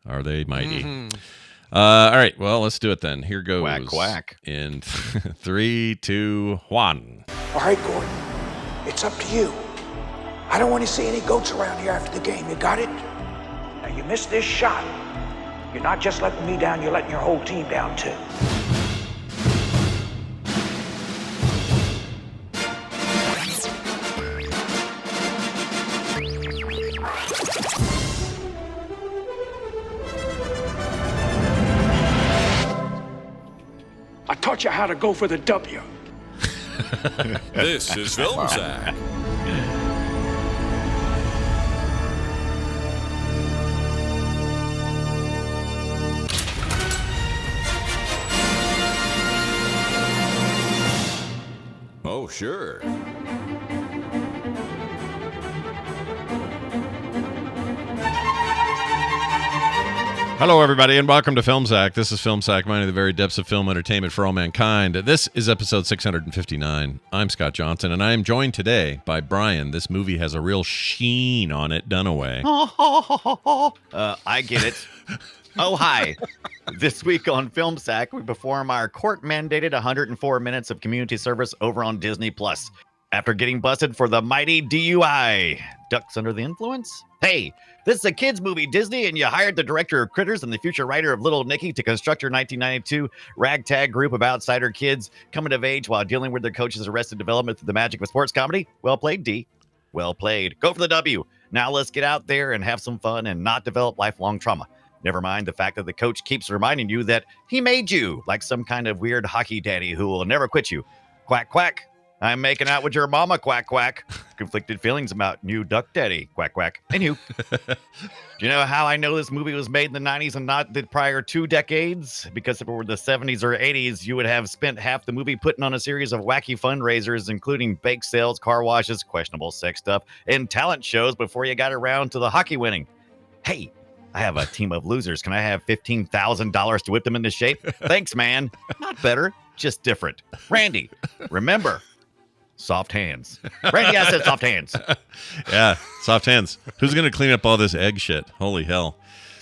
Are they mighty? All right, well, let's do it then. Here goes. Quack, quack. In 3, 2, 1. All right, Gordon, it's up to you. I don't want to see any goats around here after the game. You got it? Now, you missed this shot. You're not just letting me down, you're letting your whole team down, too. I taught you how to go for the W. This is Film Sack. Oh, sure. Hello, everybody, and welcome to Film Sack. This is Film Sack, mining the very depths of film entertainment for all mankind. This is episode 659. I'm Scott Johnson, and I am joined today by Brian. This movie has a real sheen on it, Dunaway. I get it. Oh, hi. This week on Film Sack, we perform our court-mandated 104 minutes of community service over on Disney+. After getting busted for the mighty DUI. Ducks under the influence? Hey, this is a kids movie, Disney, and you hired the director of Critters and the future writer of Little Nicky to construct your 1992 ragtag group of outsider kids coming of age while dealing with their coach's arrested development through the magic of sports comedy. Well played, D. Well played. Go for the W. Now let's get out there and have some fun and not develop lifelong trauma. Never mind the fact that the coach keeps reminding you that he made you, like some kind of weird hockey daddy who will never quit you. Quack, quack. I'm making out with your mama, quack, quack. Conflicted feelings about new duck daddy, quack, quack. And you. Do you know how I know this movie was made in the 90s and not the prior 2 decades? Because if it were the 70s or 80s, you would have spent half the movie putting on a series of wacky fundraisers, including bake sales, car washes, questionable sex stuff, and talent shows before you got around to the hockey winning. Hey, I have a team of losers. Can I have $15,000 to whip them into shape? Thanks, man. Not better, just different. Randy, remember, soft hands. Randy, I said soft hands. Yeah, soft hands. Who's going to clean up all this egg shit? Holy hell.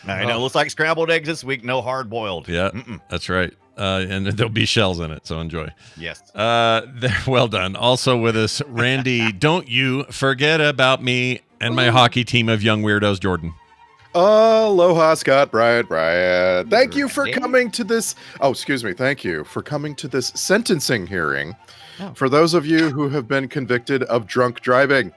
I know, looks like scrambled eggs this week, no hard boiled. Yeah, that's right. And there'll be shells in it, so enjoy. Yes. Well done. Also with us, Randy, don't you forget about me and my hockey team of young weirdos, Jordan. Aloha, Scott, Brian. Thank you for coming to this. Oh, excuse me. Thank you for coming to this sentencing hearing for those of you who have been convicted of drunk driving.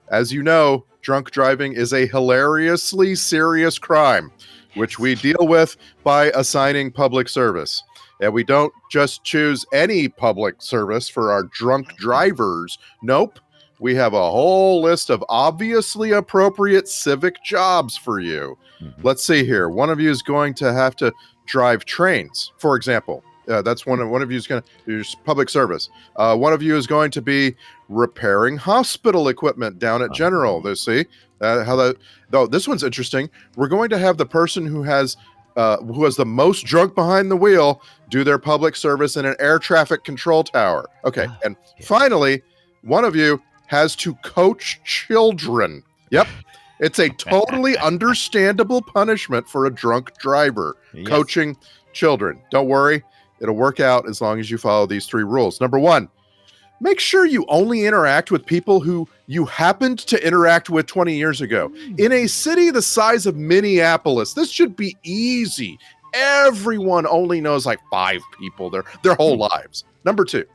As you know, drunk driving is a hilariously serious crime, which we deal with by assigning public service. And we don't just choose any public service for our drunk drivers. Nope. We have a whole list of obviously appropriate civic jobs for you. Let's see here. One of you is going to have to drive trains, for example. That's one of you is going to do public service. One of you is going to be repairing hospital equipment down at General. See how that? Though this one's interesting. We're going to have the person who has the most drunk behind the wheel do their public service in an air traffic control tower. Okay, and finally, one of you has to coach children. Yep. It's a totally understandable punishment for a drunk driver, coaching children. Don't worry. It'll work out as long as you follow these 3 rules. Number 1, make sure you only interact with people who you happened to interact with 20 years ago. In a city the size of Minneapolis, this should be easy. Everyone only knows like 5 people their whole lives. Number 2,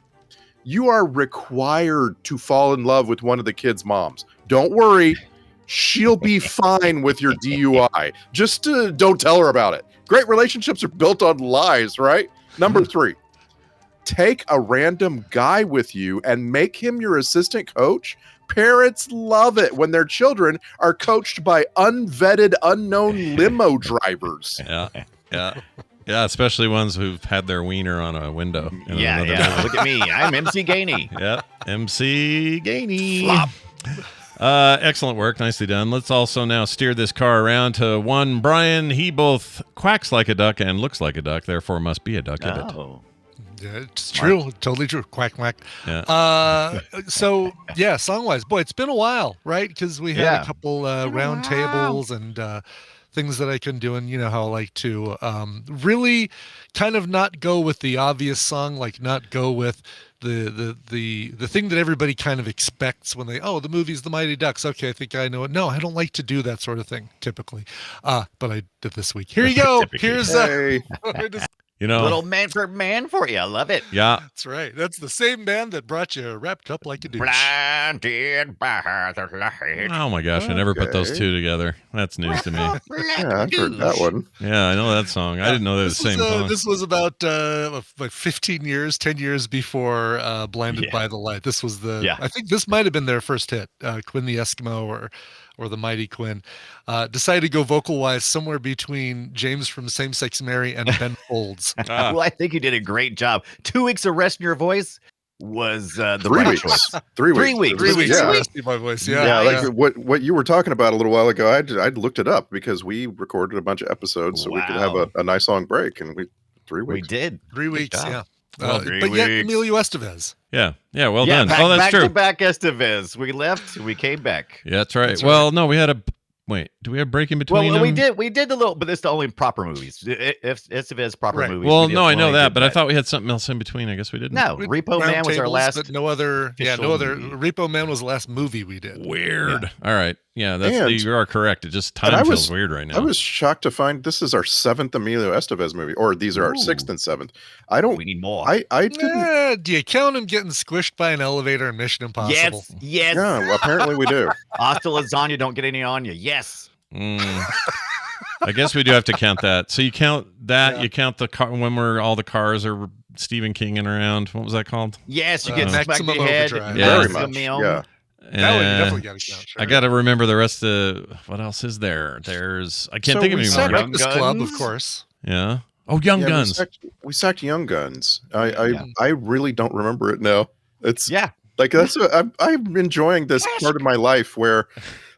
you are required to fall in love with one of the kids' moms. Don't worry. She'll be fine with your DUI. Just don't tell her about it. Great relationships are built on lies, right? Number 3, take a random guy with you and make him your assistant coach. Parents love it when their children are coached by unvetted, unknown limo drivers. Yeah, especially ones who've had their wiener on a window. Yeah. Look at me. I'm MC Gainey. Yeah, MC Gainey. Flop. Excellent work. Nicely done. Let's also now steer this car around to one Brian. He both quacks like a duck and looks like a duck, therefore must be a duck. Oh. It's true. Totally true. Quack, quack. Yeah. So, song-wise, boy, it's been a while, right? Because we had a couple round tables and things that I can do. And you know how I like to really kind of not go with the obvious song, like not go with the thing that everybody kind of expects when the movie's The Mighty Ducks. Okay, I think I know it. No, I don't like to do that sort of thing typically. But I did this week. Here you go. Here's Hey. Little Manfred Man for you. I love it. Yeah. That's right. That's the same band that brought you Wrapped Up Like a Douche. Blinded by the light. Oh my gosh, I never put those Okay. two together. That's news to me. Yeah, I've heard that one. Yeah, I know that song. I didn't know they were the same song. This was about like 10 years before Blinded Yeah. by the Light. This was Yeah. I think this might have been their first hit, Quinn the Eskimo or the Mighty Quinn. Decided to go vocal-wise somewhere between James from Same Sex Mary and Ben Folds. Ah, Well, I think you did a great job. 2 weeks of rest in your voice was the 3 right weeks. choice. 3 3 weeks. weeks. 3 weeks Yeah. of resting my voice. Yeah. Yeah, Yeah. like what you were talking about a little while ago, I'd looked it up because we recorded a bunch of episodes so we could have Wow. a nice long break, and 3 We weeks. did. 3 weeks, job. yeah. Well, three But yet, weeks. Emilio Estevez. yeah. Yeah, well Yeah, done. back, Oh, that's back true. to back Estevez. We left, we came back. Yeah, that's right. That's Well, no, we had a wait. Do we have a break in between? Well, we them? did the little, but it's the only proper movies. If Estevez proper Right. movies. Well, we did no, I know only that, did but I thought we had something else in between. I guess we didn't. no. We- Repo Round Man was our Tables, last. but no other. Yeah, no official other. movie. Repo Man was the last movie we did. Weird. All right. Yeah, And- you are correct. It just and time I feels was- weird right now. I was shocked to find this is our 7th Emilio Estevez movie, or these are our Ooh. 6th and 7th. I don't. We need more. I didn't. Do you count him getting squished by an elevator in Mission Impossible? yes. Yeah, well, apparently we do. Hasta lasagna. Don't get any on you. Yes. Mm. I guess we do have to count that. So you count that. Yeah. You count the car when all the cars are Stephen Kinging around. What was that called? Yes. You get smacked in Maximum the head. Overdrive. Yeah. Very much. Yeah. That one you Uh, definitely got to count. Sure. I got to remember the rest of what else is there. I can't So think of we any said more. Young Breakfast Club, of Guns? course. Yeah. Oh, Young Yeah, Guns. We sacked Young Guns. I Yeah. really don't remember it now. It's Yeah. like I'm enjoying this part of my life where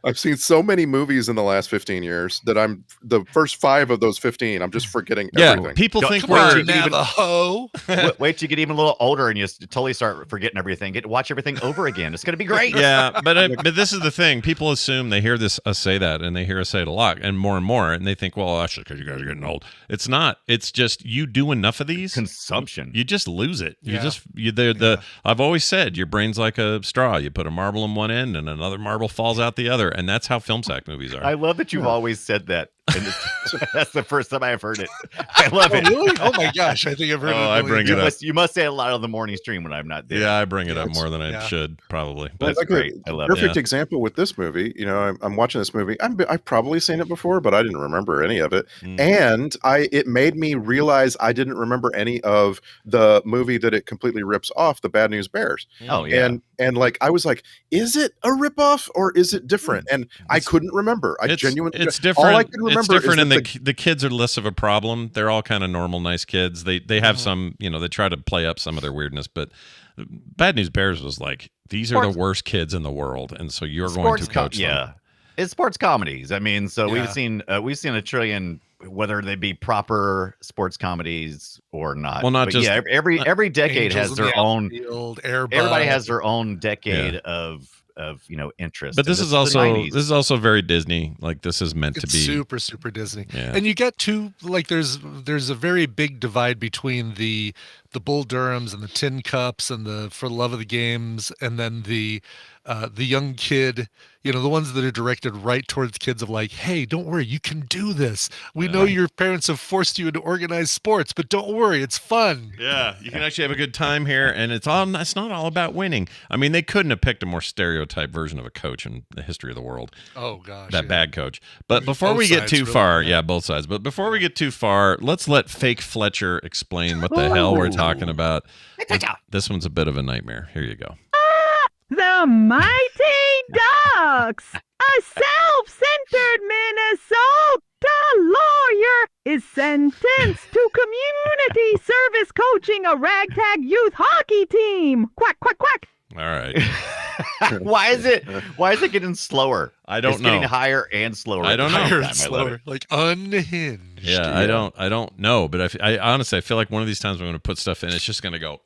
I've seen so many movies in the last 15 years that I'm the first 5 of those 15. I'm just forgetting Yeah, everything. people Don't- think come we're. on, Come on, Navajo. Wait till you get even a little older and you totally start forgetting everything. Watch everything over again. It's going to be great. Yeah, but this is the thing. People assume they hear us say that, and they hear us say it a lot, and more, and they think, well, that's just because you guys are getting old. It's not. It's just you do enough of these, Consumption. you just lose it. You Yeah. just the I've always said your brain's like a straw. You put a marble in one end, and another marble falls out the other, and that's how film sack movies are. I love that you've always said that. And that's the first time I've heard it. I love Oh, it. really? Oh my gosh! I think I've heard Oh, it. a I million bring it You up. you must say it a lot on the morning stream when I'm not there. Yeah, I bring it Yeah, up it's- more than I yeah. should probably. Well, That's like great. I love it. perfect example with this movie. You know, I'm watching this movie. I've probably seen it before, but I didn't remember any of it. Mm. And it made me realize I didn't remember any of the movie that it completely rips off, The Bad News Bears. Oh, yeah. And like I was like, is it a ripoff or is it different? And I It's- couldn't remember. I It's genuinely it's different. All I can remember it's different, is and that the kids are less of a problem. They're all kind of normal, nice kids. They have some, they try to play up some of their weirdness, but Bad News Bears was like, these are Sports- the worst kids in the world, and so you're going sports to coach them. yeah. It's sports comedies. I mean, so Yeah. we've seen a trillion, whether they be proper sports comedies or not. Well, not But just- yeah, every decade Angels has in their the own. Outfield, Air Everybody Bud. has their own decade of interest. But And this is the also 90s. this is also very Disney. Like this is meant It's to be. super Disney. Yeah. And you get to like there's a very big divide between the Bull Durhams and the Tin Cups and the For the Love of the Games, and then the young kid, the ones that are directed right towards kids of like, hey, don't worry, you can do this. We know your parents have forced you into organized sports, but don't worry, it's fun. Yeah, you can actually have a good time here, and it's not all about winning. I mean, they couldn't have picked a more stereotyped version of a coach in the history of the world. Oh gosh. That yeah. bad coach. But before Both we get sides, too really. far, yeah, both sides. But before we get too far, let's let Fake Fletcher explain what the hell we're talking about. This one's a bit of a nightmare. Here you go. The Mighty Ducks! A self-centered Minnesota lawyer is sentenced to community service coaching a ragtag youth hockey team. Quack, quack, quack. All right. Why is it getting slower? I don't It's getting know. higher and slower. I at the don't know. same Higher time. and I love slower, it. like unhinged. Yeah, I don't know, but I honestly I feel like one of these times I'm going to put stuff in, it's just going to go.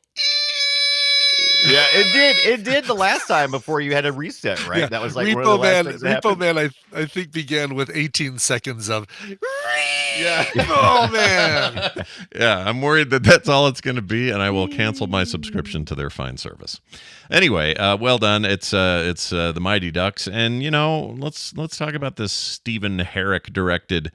Yeah, it did. It did the last time before you had a reset, right? Yeah, That was like one of the Repo last Man. things that Repo happened. Man, I think began with 18 seconds of. Yeah. Oh man. Yeah, I'm worried that that's all it's going to be, and I will cancel my subscription to their fine service. Anyway, well done. It's the Mighty Ducks, and let's talk about this Stephen Herrick directed,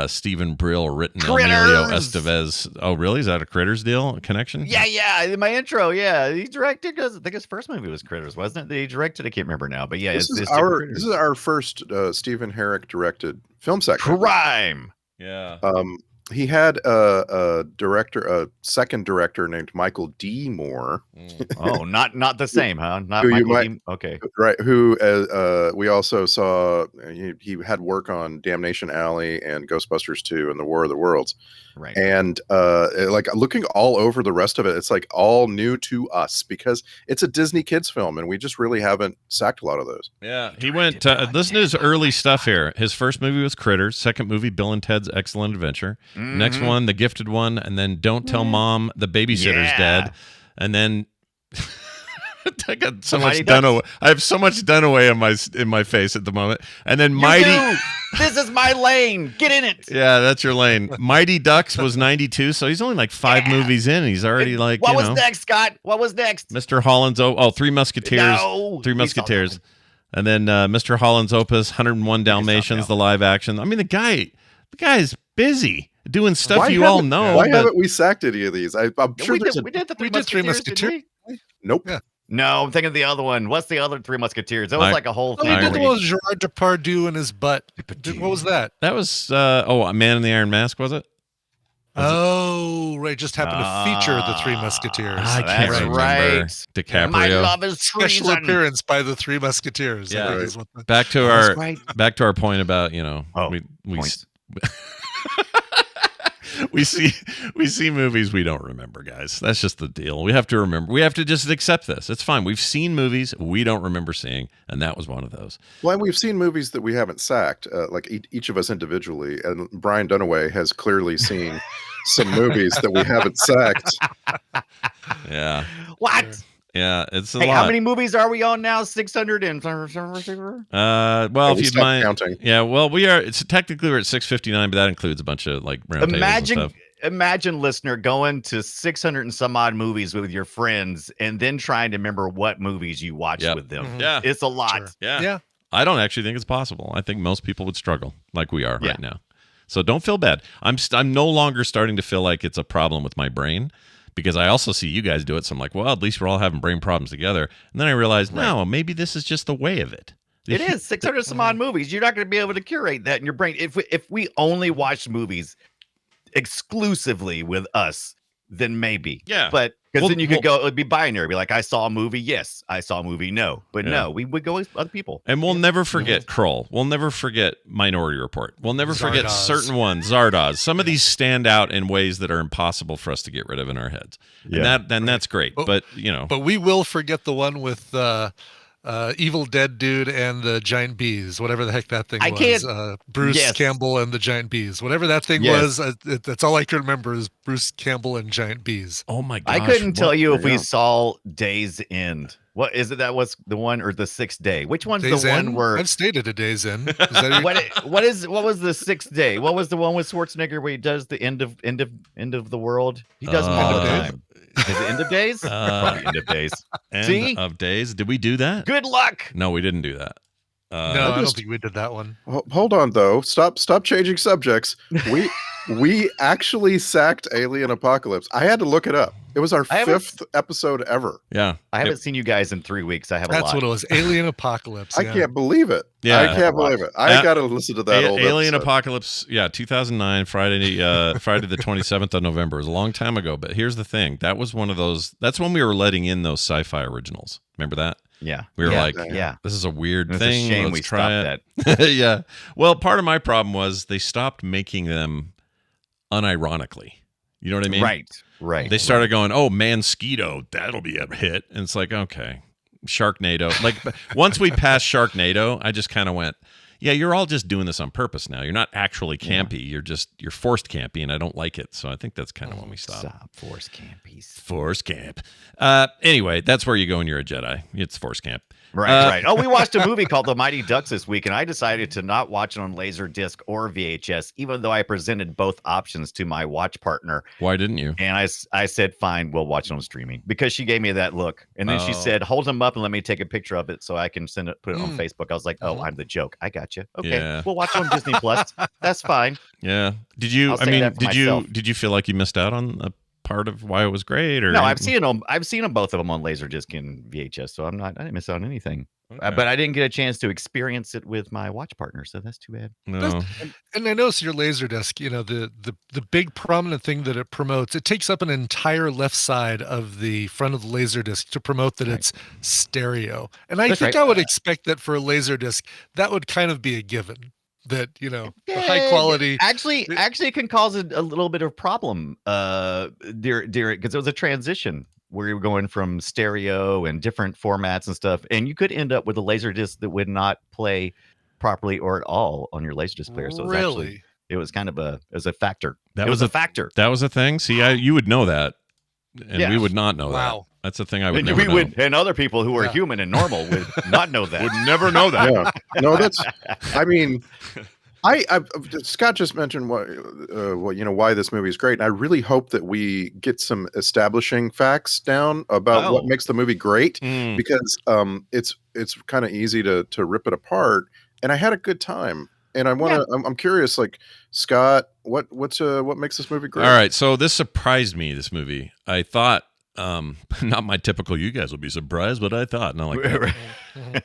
Stephen Brill written, Emilio Critters! Estevez. Oh, really? Is that a Critters deal connection? Yeah. In my intro, yeah, he directed. I think his first movie was Critters, wasn't it? That he directed. I can't remember now, but yeah, This it's is our first Stephen Herrick directed film section. Crime. Yeah. He had a second director named Michael D. Moore, Oh, not the same, huh? Not Who you Michael might- Dean- Okay. right? Who we also saw. He had work on Damnation Alley and Ghostbusters 2 and The War of the Worlds. Right. And like looking all over the rest of it, it's like all new to us because it's a Disney kids film, and we just really haven't sacked a lot of those. Yeah, he went. Listen to his early stuff here. His first movie was Critters. Second movie, Bill and Ted's Excellent Adventure. Next one, The Gifted One, and then Don't Tell Mom the Babysitter's Yeah. Dead, and then I got so The much Mighty done Ducks? away. I have so much done away in my face at the moment, and then You Mighty. do! This is my lane. Get in it. Yeah, that's your lane. Mighty Ducks was 92, so he's only like 5 movies in. And he's already like, What was next, Scott? What was next? Mr. Holland's Three Musketeers. No, Three we saw that Musketeers. one. And then Mr. Holland's Opus, 101 Dalmatians, the live action. I mean, the guy is busy doing stuff you all know. Why but- haven't we sacked any of these? I'm sure we there's did, we did the Three we did Three Musketeers, didn't Musketeers. we? nope. Yeah. No, I'm thinking of the other one. What's the other Three Musketeers? That was I- like a whole Oh, thing. we Iron did the where one with Gerard Depardieu in his butt. What was that? That was A Man in the Iron Mask, was it? Oh, right. Just happened to feature the Three Musketeers. I can't that's remember. right. DiCaprio. My love is Special treason. appearance by the Three Musketeers. I Yeah. think is what the- Back to That's our right. back to our point about Oh, we points. we see movies we don't remember, guys. That's just the deal. We have to remember. We have to just accept this. It's fine. We've seen movies we don't remember seeing, and that was one of those. Well, and we've seen movies that we haven't sacked, like each of us individually. And Brian Dunaway has clearly seen some movies that we haven't sacked. Yeah, What? yeah. It's a Hey, lot. how many movies are we on now? 600 and Well, We if you stopped mind, counting. yeah. Well, we are. It's technically we're at 659, but that includes a bunch of like round tables and stuff. Imagine, listener, going to 600 and some odd movies with your friends and then trying to remember what movies you watched Yep. with them. Yeah, It's a lot. Sure. yeah, Yeah. I don't actually think it's possible. I think most people would struggle like we are Yeah. right now. So don't feel bad. I'm no longer starting to feel like it's a problem with my brain because I also see you guys do it. So I'm like, well, at least we're all having brain problems together. And then I realized, no, maybe this is just the way of it. It is 600 some odd movies. You're not going to be able to curate that in your brain. If we only watched movies exclusively with us, then maybe. Yeah. But because Well- then you could go, it would be binary. Be like, I saw a movie. Yes. I saw a movie. No. But Yeah. no, we would go with other people. And we'll never forget Kroll. We'll never forget Minority Report. We'll never forget Zardoz. certain ones, Zardoz. Some of these stand out in ways that are impossible for us to get rid of in our heads. Yeah. And that's great. But- But, But we will forget the one with Evil Dead dude and the giant bees, whatever the heck that thing I was. can't- Bruce Yes. Campbell and the giant bees, whatever that thing Yes. was. That's all I can remember is Bruce Campbell and giant bees. oh my gosh. I couldn't tell you if There you we go. saw Days End. What is it? That was the one or the sixth day? Which one's Days the one End? where I've stayed at a Days End. Is that what was the sixth day? What was the one with Schwarzenegger where he does the end of the world? He does them all the Uh, time. Is it end of days? Probably end of days. End See? of days. Did we do that? Good luck. No, we didn't do that. no, I don't just- think we did that one. Hold on, though. Stop changing subjects. We actually sacked Alien Apocalypse. I had to look it up. It was our I haven't- 5th episode ever. Yeah. I haven't seen you guys in 3 weeks. I have a That's lot. what it was. Alien Apocalypse. I yeah. can't believe it. Yeah. I can't believe it. I Yeah. got to listen to that old Alien episode. Apocalypse, 2009, Friday the 27th of November. It was a long time ago, but here's the thing. That was one of those, that's when we were letting in those sci-fi originals. Remember that? Yeah. We were yeah. like, yeah. this is a weird It's thing. a shame Let's we try stopped it. that. Yeah. Well, part of my problem was they stopped making them unironically. You know what I mean? Right. Right. They started going, oh, Mansquito, that'll be a hit. And it's like, okay, Sharknado. Like, once we passed Sharknado, I just kind of went, yeah, you're all just doing this on purpose now. You're not actually campy. You're forced campy, and I don't like it. So I think that's kind of when we stop. Stop force campies. Force camp. Anyway, that's where you go when you're a Jedi. It's force camp. Right. Oh, we watched a movie called The Mighty Ducks this week, and I decided to not watch it on Laserdisc or VHS, even though I presented both options to my watch partner. Why didn't you? And I said, fine, we'll watch it on streaming, because she gave me that look. And then she said, hold them up and let me take a picture of it so I can put it on Facebook. I was like, oh, I'm the joke. I got you. Okay, Yeah. we'll watch it on Disney Plus. That's fine. Yeah. Did you? I'll I say mean, that for did myself. you feel like you missed out on a part of why it was great? Or No, I've seen them. I've seen them, both of them, on Laserdisc and VHS. So I didn't miss out on anything. Okay. But I didn't get a chance to experience it with my watch partner, so that's too bad. No. And I noticed your Laserdisc, the big prominent thing that it promotes, it takes up an entire left side of the front of the Laserdisc to promote that it's stereo. And I That's think right. I would expect that for a Laserdisc, that would kind of be a given. That, the high quality. Actually, it can cause a little bit of problem during, because it was a transition where you were going from stereo and different formats and stuff, and you could end up with a Laserdisc that would not play properly or at all on your Laserdisc player. So it was kind of a factor. That it was was a factor. That was a thing. See, you would know that, and Yeah. we would not know Wow. that. That's the thing I would And never know. and other people who are Yeah. human and normal would not know that. Would never know that. Yeah. No, that's. I mean, I Scott just mentioned why this movie is great. And I really hope that we get some establishing facts down about what makes the movie great, Mm. because it's kind of easy to rip it apart. And I had a good time. And I want to. I'm curious, like, Scott, what makes this movie great? All right, so this surprised me. This movie, I thought, not my typical. You guys will be surprised, but I thought, not like that.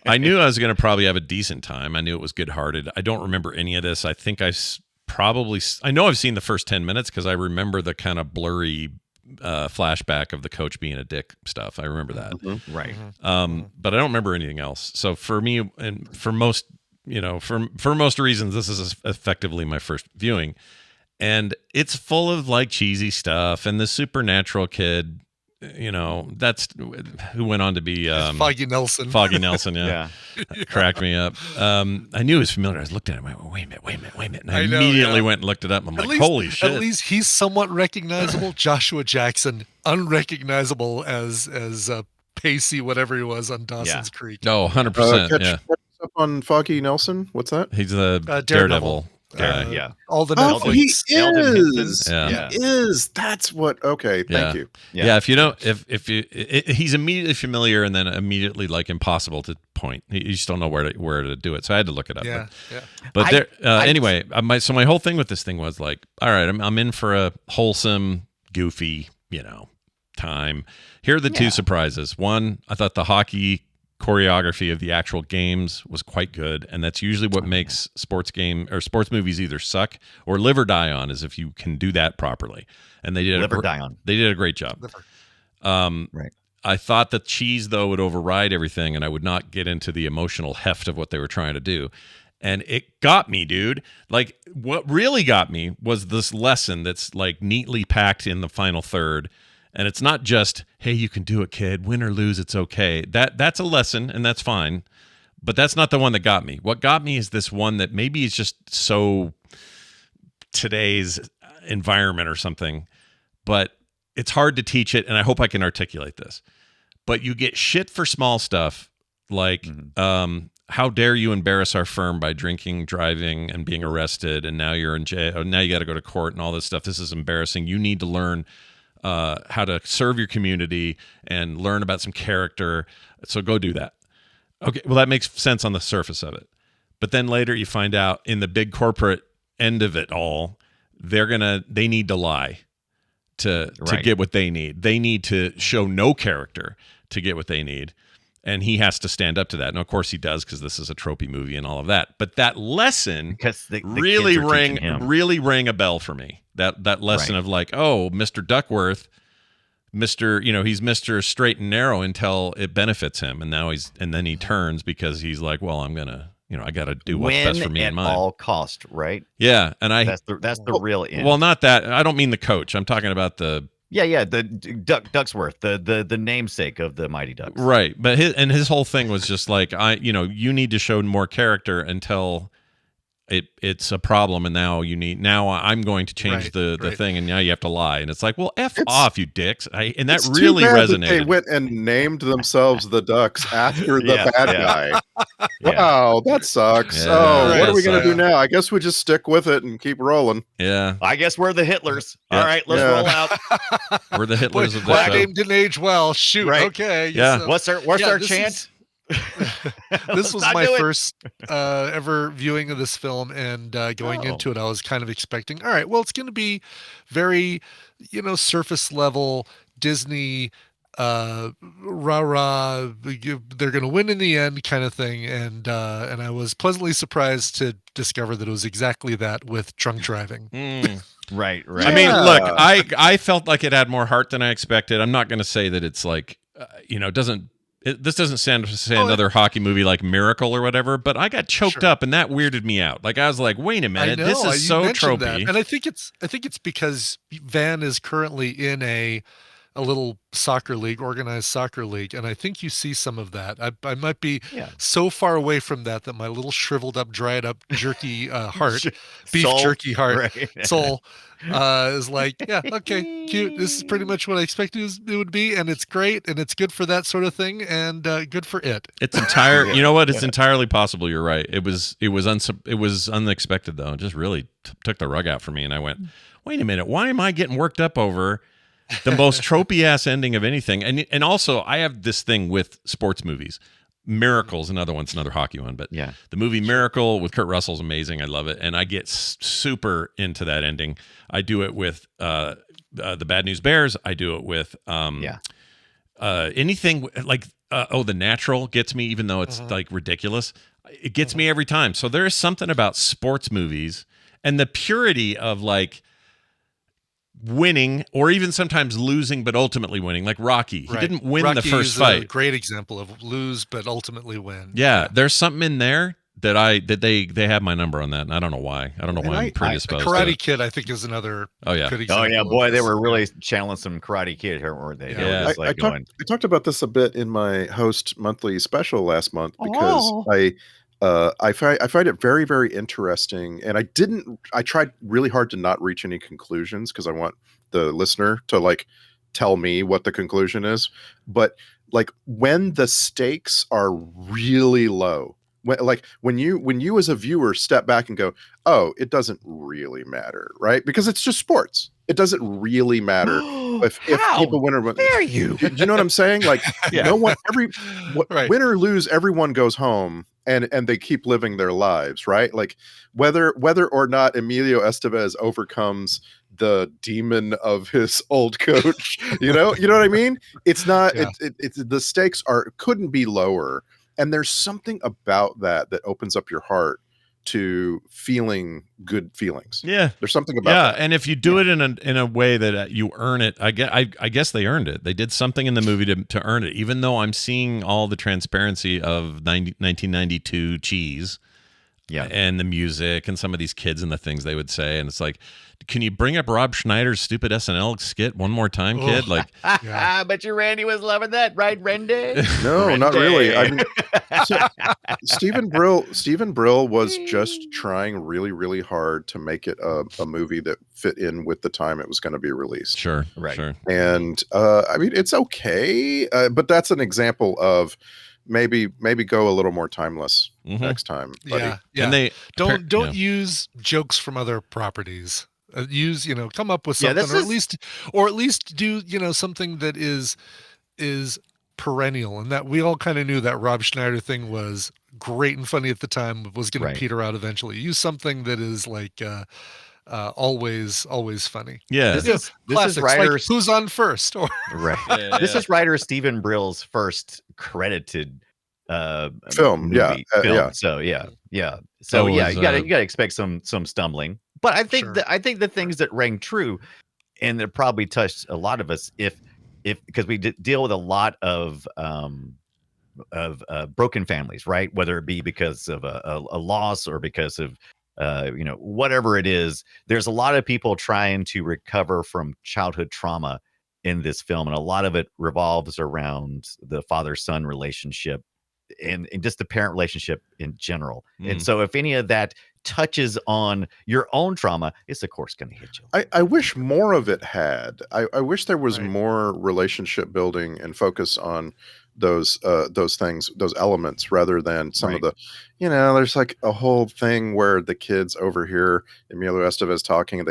I knew I was going to probably have a decent time. I knew it was good-hearted. I don't remember any of this. I think I know I've seen the first 10 minutes because I remember the kind of blurry flashback of the coach being a dick stuff. I remember that. Right. But I don't remember anything else. So for me, and for most, for most reasons, this is effectively my first viewing, and it's full of like cheesy stuff. And the supernatural kid, that's who went on to be Foggy Nelson. Foggy Nelson, yeah. Yeah. Cracked me up. I knew it was familiar. I was looking at him. I went, wait a minute. And I I know, immediately yeah. went and looked it up. I'm At like, least- holy shit. At least he's somewhat recognizable. Joshua Jackson, unrecognizable as Pacey, whatever he was on Dawson's Creek. No, 100%. Catch Yeah. up on Foggy Nelson. What's that? He's the Daredevil. guy. Yeah. All the Oh, Netflix. he Eldon is. Henson. Yeah. He is. That's what. Okay. Yeah. Thank you. Yeah. If you don't, he's immediately familiar and then immediately like impossible to point. You just don't know where to do it. So I had to look it up. Yeah, yeah. But I- there, I- anyway, my whole thing with this thing was like, all right, I'm in for a wholesome, goofy, time. Here are the two surprises. One, I thought the hockey choreography of the actual games was quite good, and that's usually what makes sports movies either suck or live or die on, is if you can do that properly. And they did Live or die on. They did a great job. Right. I thought the cheese, though, would override everything, and I would not get into the emotional heft of what they were trying to do. And it got me, dude. Like, what really got me was this lesson that's like neatly packed in the final third. And it's not just, hey, you can do it, kid. Win or lose, it's okay. That's a lesson, and that's fine. But that's not the one that got me. What got me is this one that maybe is just so today's environment or something. But it's hard to teach it, and I hope I can articulate this. But you get shit for small stuff, like how dare you embarrass our firm by drinking, driving, and being arrested, and now you're in jail. Now you got to go to court and all this stuff. This is embarrassing. You need to learn how to serve your community and learn about some character. So go do that. Okay, well, that makes sense on the surface of it. But then later you find out in the big corporate end of it all, they need to lie to get what they need. They need to show no character to get what they need. And he has to stand up to that. And of course he does, because this is a tropey movie and all of that. But that lesson Because the really kids are teaching him. rang a bell for me. That lesson Right. of like, oh, Mr. Duckworth, he's Mr. Straight and Narrow until it benefits him, and then he turns because he's like, well, I'm gonna, I got to do what's best for me at and mine. all cost, right? Yeah, and That's the real end. well, not that. I don't mean the coach. I'm talking about the yeah, the Ducksworth, the namesake of the Mighty Ducks. right. But his whole thing was just like, you need to show more character until it's a problem, and now I'm going to change the thing, and now you have to lie, and it's like, well, off, you dicks. And that really resonated. They went and named themselves the Ducks after the bad guy. Wow, that sucks. Yeah, what are we gonna do now? I guess we just stick with it and keep rolling. Yeah, I guess we're the Hitlers. All right, let's roll out. We're the Hitlers of that the show. name didn't age well. Shoot. Right. Okay. Yeah. So, What's our chant? This was my first ever viewing of this film, and going into it, I was kind of expecting, all right, well, it's going to be very, surface level Disney, rah-rah, they're going to win in the end kind of thing, and I was pleasantly surprised to discover that it was exactly that with drunk driving. Right. I mean, look, I felt like it had more heart than I expected. I'm not going to say that it's like, this doesn't sound to say another hockey movie like Miracle or whatever, but I got choked up, and that weirded me out. Like, I was like, wait a minute, this is so tropey. That. And I think it's because Van is currently in a little soccer league, organized soccer league, and I think you see some of that. I might be so far away from that my little shriveled up, dried up, jerky heart, beef soul, jerky heart, soul, is like, yeah, okay, cute. This is pretty much what I expected it would be, and it's great, and it's good for that sort of thing, and good for it. It's you know what? It's entirely possible. You're right. It was unexpected though. It just really took the rug out for me, and I went, wait a minute, why am I getting worked up over the most tropey ass ending of anything? And also, I have this thing with sports movies. Miracle's another hockey one, but the movie Miracle with Kurt Russell's amazing. I love it, and I get super into that ending. I do it with the Bad News Bears. I do it with anything like The Natural gets me, even though it's like ridiculous. It gets me every time. So there is something about sports movies and the purity of like winning, or even sometimes losing but ultimately winning, like Rocky. He didn't win the first fight. A great example of lose but ultimately win. Yeah, there's something in there that they have my number on that, and I don't know why. I don't know why I'm predisposed. Karate Kid, I think, is another. Good example. Boy, they were really channeling some Karate Kid, weren't they? Yeah, I talked about this a bit in my Host Monthly special last month because I find it very, very interesting, and I tried really hard to not reach any conclusions because I want the listener to like tell me what the conclusion is. But like when the stakes are really low, when you as a viewer step back and go, oh, it doesn't really matter, right? Because it's just sports. It doesn't really matter if people win or win. Dare you? Do you know what I'm saying? Like no one, win or lose, everyone goes home and they keep living their lives, right? Like whether or not Emilio Estevez overcomes the demon of his old coach, you know what I mean? It's not. It's the stakes couldn't be lower, and there's something about that opens up your heart to feeling good feelings. Yeah, there's something about that. And if you do it in a way that you earn it, I guess they earned it. They did something in the movie to earn it. Even though I'm seeing all the transparency of 1992 cheese, and the music and some of these kids and the things they would say, and it's like, can you bring up Rob Schneider's stupid SNL skit one more time, kid? Like, I bet you Randy was loving that, right, Randy? No, Randy. not really. I mean, Stephen Brill was just trying really, really hard to make it a movie that fit in with the time it was going to be released. Sure. And I mean, it's okay, but that's an example of maybe go a little more timeless next time, buddy. Yeah. And they don't use jokes from other properties. Come up with something, or at least do something that is perennial, and that we all kind of knew that Rob Schneider thing was great and funny at the time, was going to peter out eventually. Use something that is like always funny. Yeah, this is writer like Who's on First, or This is writer Stephen Brill's first credited film. Movie, film. So you gotta expect some stumbling. But I think I think the things that rang true, and that probably touched a lot of us, if because we deal with a lot of broken families, right? Whether it be because of a loss or because of whatever it is. There's a lot of people trying to recover from childhood trauma in this film, and a lot of it revolves around the father-son relationship and just the parent relationship in general. And so if any of that touches on your own trauma, it's of course going to hit you. I wish more of it had. I wish there was Right. more relationship building and focus on those things, those elements, rather than some of the, there's like a whole thing where the kids overhear Emilio Estevez talking and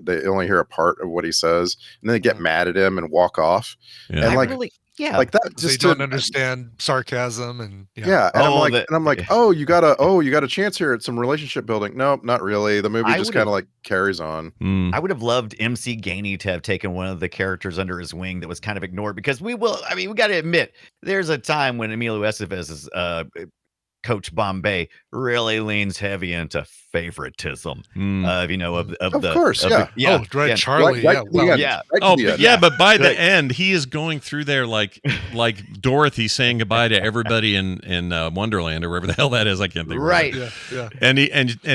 they only hear a part of what he says, and then they get mad at him and walk off. Yeah. And like like that, They just don't understand sarcasm and Yeah, and Oh, I'm like, oh, you got a chance here at some relationship building. Nope, not really. The movie I just would've- kind of like carries on. I would have loved MC Gainey to have taken one of the characters under his wing that was kind of ignored, because we got to admit, there's a time when Emilio Estevez's Coach Bombay really leans heavy into favoritism. Of course, yeah. Oh, right, Charlie. Right Yeah, to the well, end, yeah. right to Oh, the but end. yeah, but by the Like- end, he is going through there like Dorothy saying goodbye to everybody in Wonderland or wherever the hell that is. I can't think. Right. Of it. yeah. And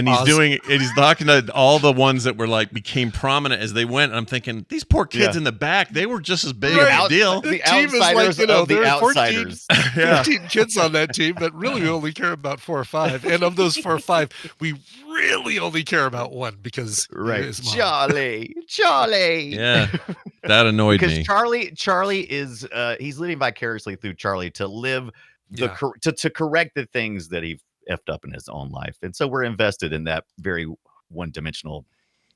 he's Oz. doing and he's talking to all the ones that were like became prominent as they went. And I'm thinking these poor kids Yeah. in the back, they were just as big Right. of a deal. The team is like, outsiders of the there are 14 outsiders. Yeah. 15 kids on that team, but really we only care about 4 or 5. And of those 4 or 5, we really only care about one because Right. his mom. Charlie. Yeah, that annoyed Because me. Charlie is he's living vicariously through Charlie to live Yeah. to correct the things that he effed up in his own life. And so we're invested in that very one-dimensional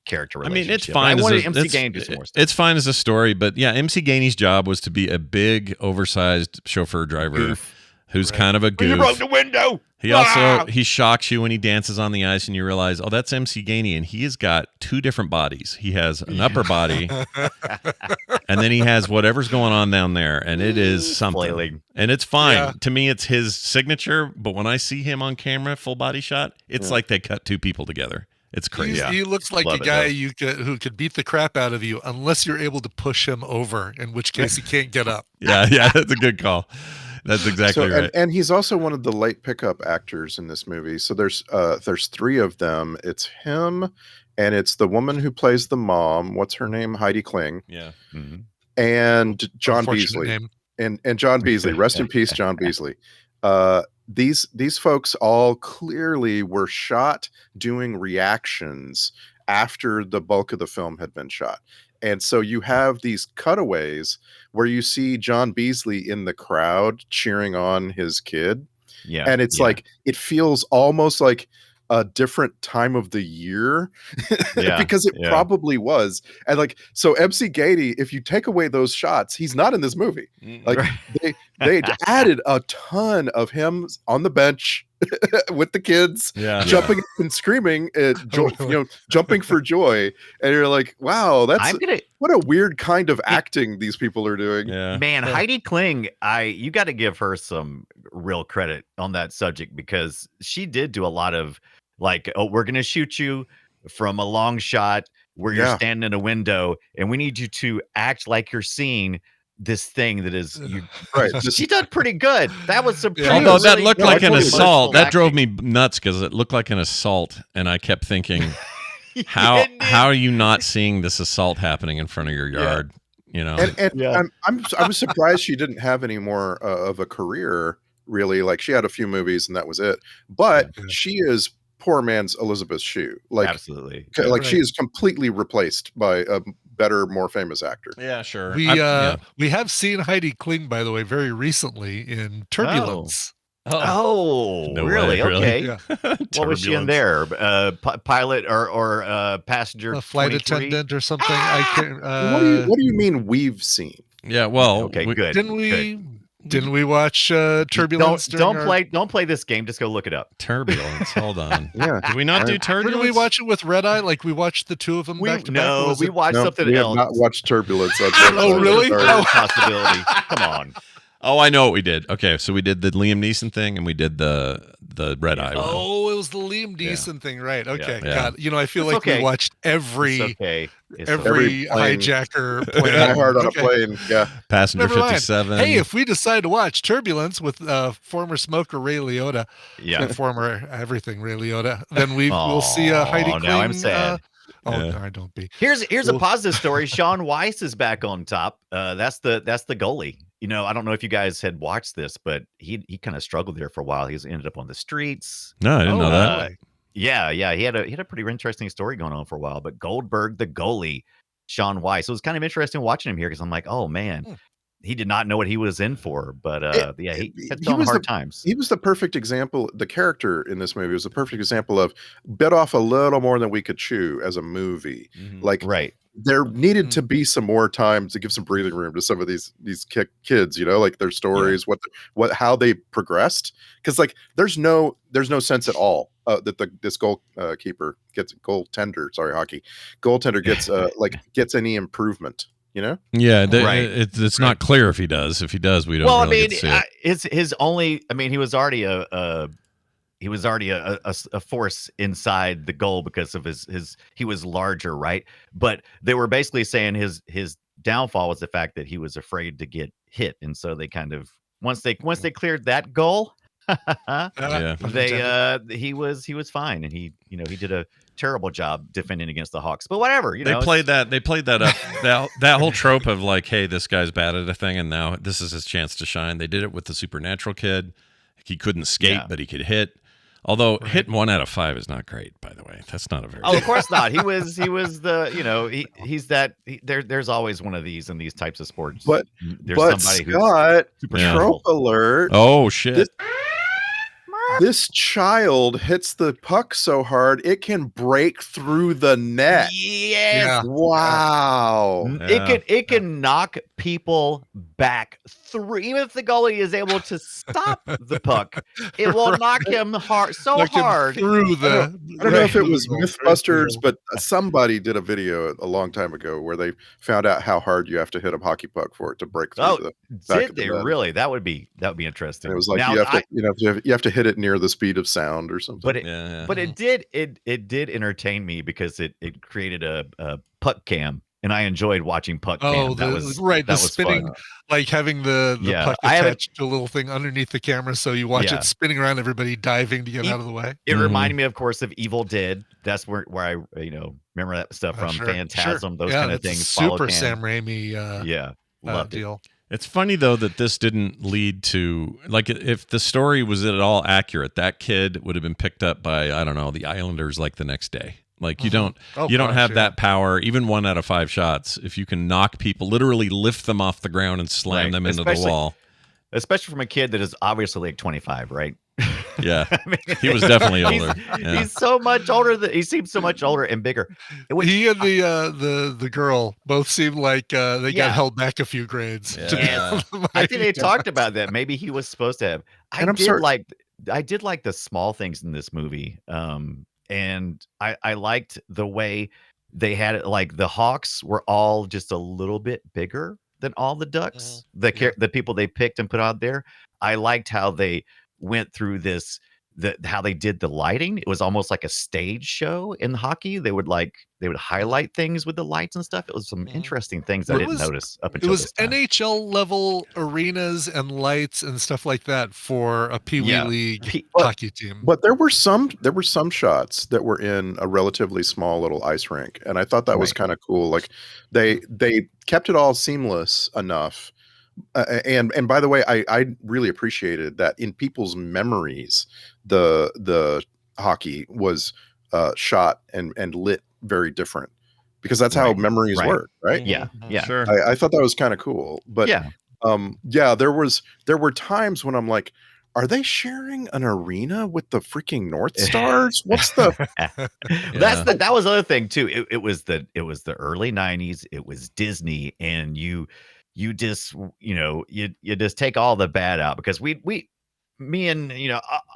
character I relationship. mean, it's fine. I wanted as a, MC it's, Gainey to do some more stuff. it's fine as a story, but yeah, MC Gainey's job was to be a big, oversized chauffeur driver Goof. who's Right. kind of a You broke goof. the window. He also he shocks you when he dances on the ice, and you realize, oh, that's MC Gainey, and he has got 2 different bodies. He has an upper body, and then he has whatever's going on down there, and it is something. Flailing. And it's fine. Yeah. To me, it's his signature. But when I see him on camera, full body shot, it's like they cut 2 people together. It's crazy. He looks like Love a it, guy though. who could beat the crap out of you unless you're able to push him over, in which case he can't get up. Yeah, that's a good call. That's exactly right. And he's also one of the late pickup actors in this movie. So there's 3 of them. It's him, and it's the woman who plays the mom. What's her name? Heidi Kling, Yeah. Mhm. and John Unfortunate Beasley. name. And John Beasley. Rest in peace, John Beasley. These folks all clearly were shot doing reactions after the bulk of the film had been shot. And so you have these cutaways where you see John Beasley in the crowd cheering on his kid. Yeah. And it's like, it feels almost like a different time of the year Yeah, because it yeah. probably was. And like, so MC Gainey, if you take away those shots, he's not in this movie. Like they added a ton of him on the bench with the kids, Yeah. jumping up and screaming, jumping for joy. And you're like, wow, that's I'm gonna what a weird kind of acting these people are doing. Yeah. Man, Heidi Kling, you got to give her some real credit on that subject, because she did do a lot of like, oh, we're gonna shoot you from a long shot where you're Yeah. standing in a window, and we need you to act like you're seeing this thing that is you. Right. Just, She did pretty good. That was some. Yeah. pretty Although that really looked no, like I an totally assault, that acting. drove me nuts because it looked like an assault, and I kept thinking, Didn't how it? are you not seeing this assault happening in front of your yard? You know, and Yeah. I was surprised she didn't have any more of a career, really. Like, she had a few movies and that was it. But Yeah. she is poor man's Elizabeth Shue. Like, Absolutely. like she Right. is completely replaced by a better, more famous actor. yeah, sure. We have seen Heidi Kling, by the way, very recently in Turbulence. Oh, No really? way, really? Okay. Yeah. What was she in there? Pilot or passenger? A flight 23? attendant or something. I can't. What do you mean we've seen? Yeah, well, Okay, we- good. Didn't we watch Turbulence? Don't play this game. Just go look it up. Turbulence. Hold on. Yeah. Did we not do Didn't turbulence? we watch it with Red Eye? Like we watched the 2 of them back to back? Or was we it- watched No, something we have else. not watched Turbulence. Oh, really? Sorry. There's a possibility. Come on. Oh, I know what we did. Okay, so we did the Liam Neeson thing, and we did the Red Eye one. Oh, it was the Liam Neeson thing, right? Okay, Yeah. God. You know, I feel It's like okay. we watched It's every okay. It's every Every plane. hijacker Die plane. Hard on a Okay. plane. Yeah. Passenger Never mind. 57. Hey, if we decide to watch Turbulence with former smoker Ray Liotta, okay. Yeah. former everything Ray Liotta, then we'll see Heidi Aw, Kling. now I'm sad. Yeah. No, I don't be. Here's a Well- positive story. Sean Weiss is back on top. That's the goalie. You know, I don't know if you guys had watched this, but he kind of struggled there for a while. He's ended up on the streets. No, I didn't know that. Uh, Yeah, he had a pretty interesting story going on for a while. But Goldberg, the goalie, Sean Weiss. So it was kind of interesting watching him here because I'm like, oh man, he did not know what he was in for. But yeah, he had some hard times. He was the perfect example. The character in this movie was the perfect example of bit off a little more than we could chew as a movie. Like, Right. there needed to be some more time to give some breathing room to some of these kids, like their stories, how they progressed. Because like there's no sense at all that this goaltender gets any improvement. Yeah, Right. it's not clear if he does. If he does, we don't. Well, really I mean, get to see it. his only. I mean, he was already a force inside the goal because of his he was larger, right? But they were basically saying his downfall was the fact that he was afraid to get hit, and so they kind of once they cleared that goal, Yeah. he was fine, and he did a terrible job defending against the Hawks. But whatever, They played that up that whole trope of like, hey, this guy's bad at a thing, and now this is his chance to shine. They did it with the supernatural kid. He couldn't skate, but he could hit. Although hitting 1 out of 5 is not great, by the way. That's not a very. Oh, of course not. He was the there's always one of these in these types of sports. But there's somebody Scott, who's super trope alert. Oh shit! This child hits the puck so hard it can break through the net. Yes. Yeah. Wow. It can knock people back through. Even if the goalie is able to stop the puck, it will knock him hard through the. I don't know if it was Mythbusters, but somebody did a video a long time ago where they found out how hard you have to hit a hockky puck for it to break through the back did of the they net. really? That would be interesting. And it was like Now, you have to hit it near the speed of sound or something. but it did entertain me because it created a puck cam, and I enjoyed watching puck cam. Oh, That the was spinning, fun. like having the puck I haven't- attached to a little thing underneath the camera, so you watch Yeah. it spinning around, everybody diving to get out of the way. It reminded me, of course, of Evil Dead. That's where I remember that stuff from. Sure, Phantasm, those yeah, kind of that's things. Super Follow cam. Sam Raimi Loved it. deal. It's funny though that this didn't lead to like if the story was at all accurate, that kid would have been picked up by I don't know the Islanders like the next day. Like you don't have that power. Even 1 out of 5 shots, if you can knock people, literally lift them off the ground and slam them into the wall. Especially from a kid that is obviously like 25, right? Yeah, I mean, he was definitely older. He's so much older. He seems so much older and bigger. He and the girl both seem like they got held back a few grades. Yeah. I think they talked about that. Maybe he was supposed to have. I did like the small things in this movie. And I liked the way they had it. Like the Hawks were all just a little bit bigger than all the Ducks. The people they picked and put out there. I liked how they went through how they did the lighting. It was almost like a stage show in hockey. They would highlight things with the lights and stuff. It was some interesting things I didn't notice up until this time. NHL level arenas and lights and stuff like that for a Pee Wee League hockey team. But there were some shots that were in a relatively small little ice rink, and I thought that was kind of cool. Like they kept it all seamless enough. And by the way, I really appreciated that in people's memories, the hockey was shot and lit very different because that's how memories work, right? Yeah, Sure. I thought that was kind of cool. But there were times when I'm like, are they sharing an arena with the freaking North Stars? What's the? That was the other thing too. It was the early 90s. It was Disney, and you just you just take all the bad out because me and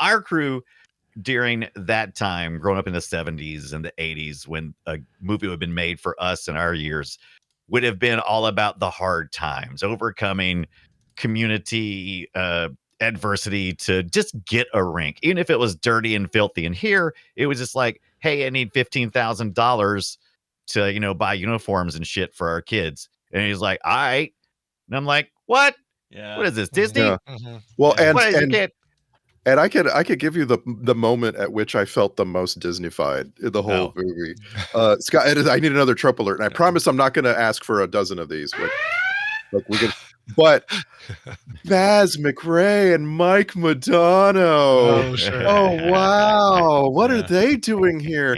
our crew during that time growing up in the 70s and the 80s when a movie would have been made for us in our years would have been all about the hard times, overcoming community adversity to just get a rink, even if it was dirty and filthy. And here it was just like, hey, I need $15,000 to buy uniforms and shit for our kids. And he's like, all right. And I'm like, what? Yeah. What is this, Disney? Yeah. Well, and I could give you the moment at which I felt the most Disney-fied in the whole movie. Scott, I need another trope alert, and I promise I'm not going to ask for a dozen of these. But we can. But Baz McRae and Mike Madonna. Oh, sure. Oh, wow. What Yeah. are they doing here?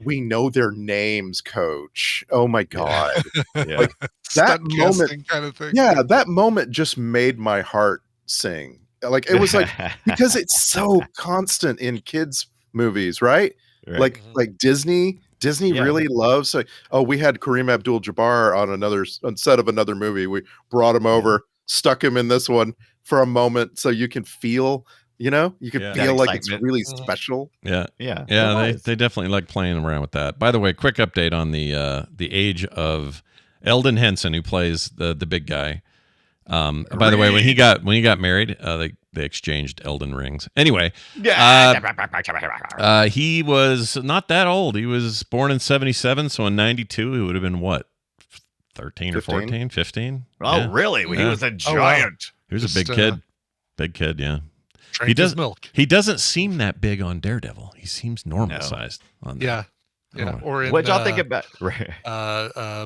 We know their names, coach. Oh, my God. Yeah. Like, that Stunt moment- casting kind of thing. Yeah, that moment just made my heart sing. Like, it was like, because it's so constant in kids' movies, right? Right. Like Disney Yeah. really loves, like, oh, we had Kareem Abdul-Jabbar on set of another movie. We brought him over, stuck him in this one for a moment so you can feel, you can Yeah. That feel like it's excitement. really Mhm. special. yeah. Yeah, It was. they definitely like playing around with that. By the way, quick update on the age of Eldon Henson, who plays the big guy. By the way, when he got married, they exchanged Eldon rings. Anyway, he was not that old. He was born in 1977, so in 1992 he would have been what, 13 or 15? 14, 15? Oh, Yeah. really? Well, he Yeah. was a Oh, wow. giant. He was a Just, big kid. Big kid, yeah. Drank does- his milk. He doesn't seem that big on Daredevil. He seems normal No. sized on that. Yeah. Yeah. Oh. Or in What y'all think about? Right.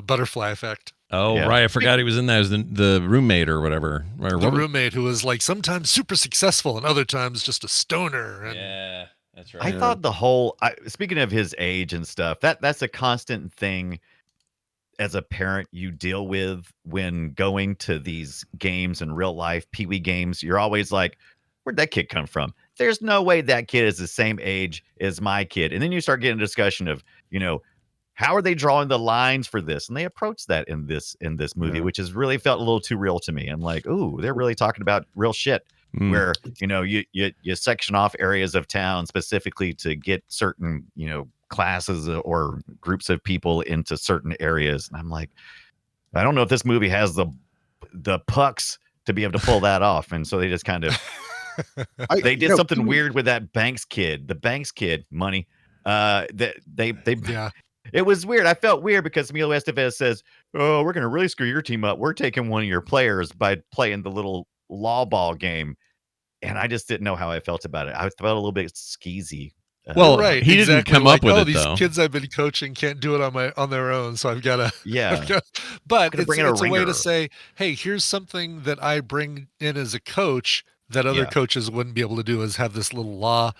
Butterfly Effect. Oh, Yeah. right. I forgot he was in that as the roommate or whatever. Or The what was- roommate who was like sometimes super successful and other times just a stoner. And Yeah, that's right. I thought the whole speaking of his age and stuff, that's a constant thing as a parent you deal with when going to these games in real life, Pee-wee games. You're always like, where'd that kid come from? There's no way that kid is the same age as my kid. And then you start getting a discussion of, how are they drawing the lines for this? And they approach that in this movie, Yeah. which has really felt a little too real to me. I'm like, ooh, they're really talking about real shit. Mm. Where you section off areas of town specifically to get certain classes or groups of people into certain areas, and I'm like, I don't know if this movie has the pucks to be able to pull that off, and so they just kind of they did something weird with that Banks kid, the Banks kid money. That they yeah. It was weird. I felt weird because Emilio Estevez says, "Oh, we're going to really screw your team up. We're taking one of your players by playing the little law ball game." And I just didn't know how I felt about it. I felt a little bit skeezy. Well, right. he didn't exactly. come up like, with oh, it, these though. kids I've been coaching can't do it on their own, so I've got to. Yeah. But Gonna it's, bring in a it's a way ringer. to say, hey, here's something that I bring in as a coach that other Yeah. coaches wouldn't be able to do, is have this little law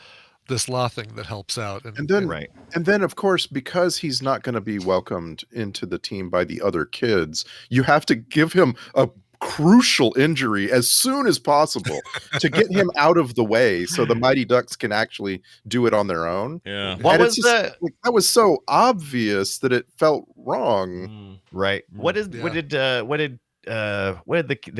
thing that helps out. And then, Right. and then, of course, because he's not going to be welcomed into the team by the other kids, you have to give him a crucial injury as soon as possible to get him out of the way so the Mighty Ducks can actually do it on their own. Yeah. What And was it's just, like, that was so obvious that it felt wrong. right? What did the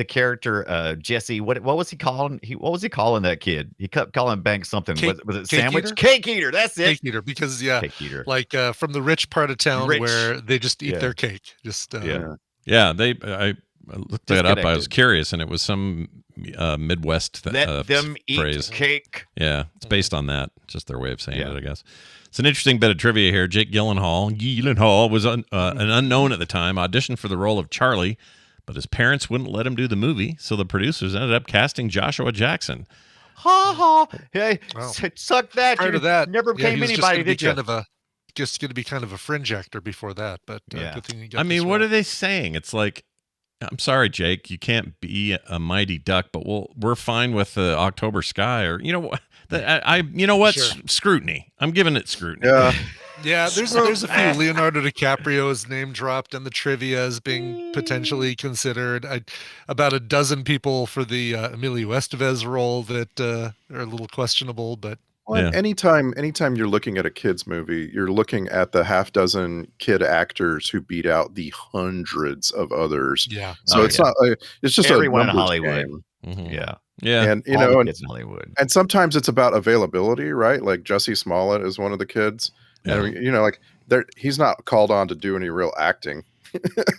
character Jesse? What was he calling? What was he calling that kid? He kept calling Banks something. Cake- was it cake sandwich? eater? Cake eater. That's it. Cake eater, because Cake eater. like from the rich part of town Rich. where they just eat Yeah. their cake. Just Yeah. Yeah, I looked that up. I was Disconnected. curious, and it was some Midwest Let them eat phrase. cake. Yeah, it's based on that. Just their way of saying Yeah. it, I guess. It's an interesting bit of trivia here. Jake Gyllenhaal was an unknown at the time, auditioned for the role of Charlie, but his parents wouldn't let him do the movie, so the producers ended up casting Joshua Jackson. Ha ha. Hey, Wow. suck that. prior You to that, never yeah, became he was anybody, did you? just going to be kind of a fringe actor before that, but Yeah. good thing he got I mean, this what role. are they saying? It's like, I'm sorry, Jake, you can't be a mighty duck, but we're fine with the October Sky, or you know what? Sure. Scrutiny. I'm giving it scrutiny. Yeah. Yeah, there's a few. Leonardo DiCaprio's name dropped in the trivia as being potentially considered. About a dozen people for the Emilio Estevez role that are a little questionable, but Well, Yeah. anytime you're looking at a kids movie, you're looking at the half dozen kid actors who beat out the hundreds of others. yeah. So Oh, it's yeah. not it's just Everyone a in numbers Hollywood. game. Mhm. Yeah. Yeah. And you All the know, kids in Hollywood. and sometimes it's about availability, right? Like Jussie Smollett is one of the kids. Yeah. And like he's not called on to do any real acting.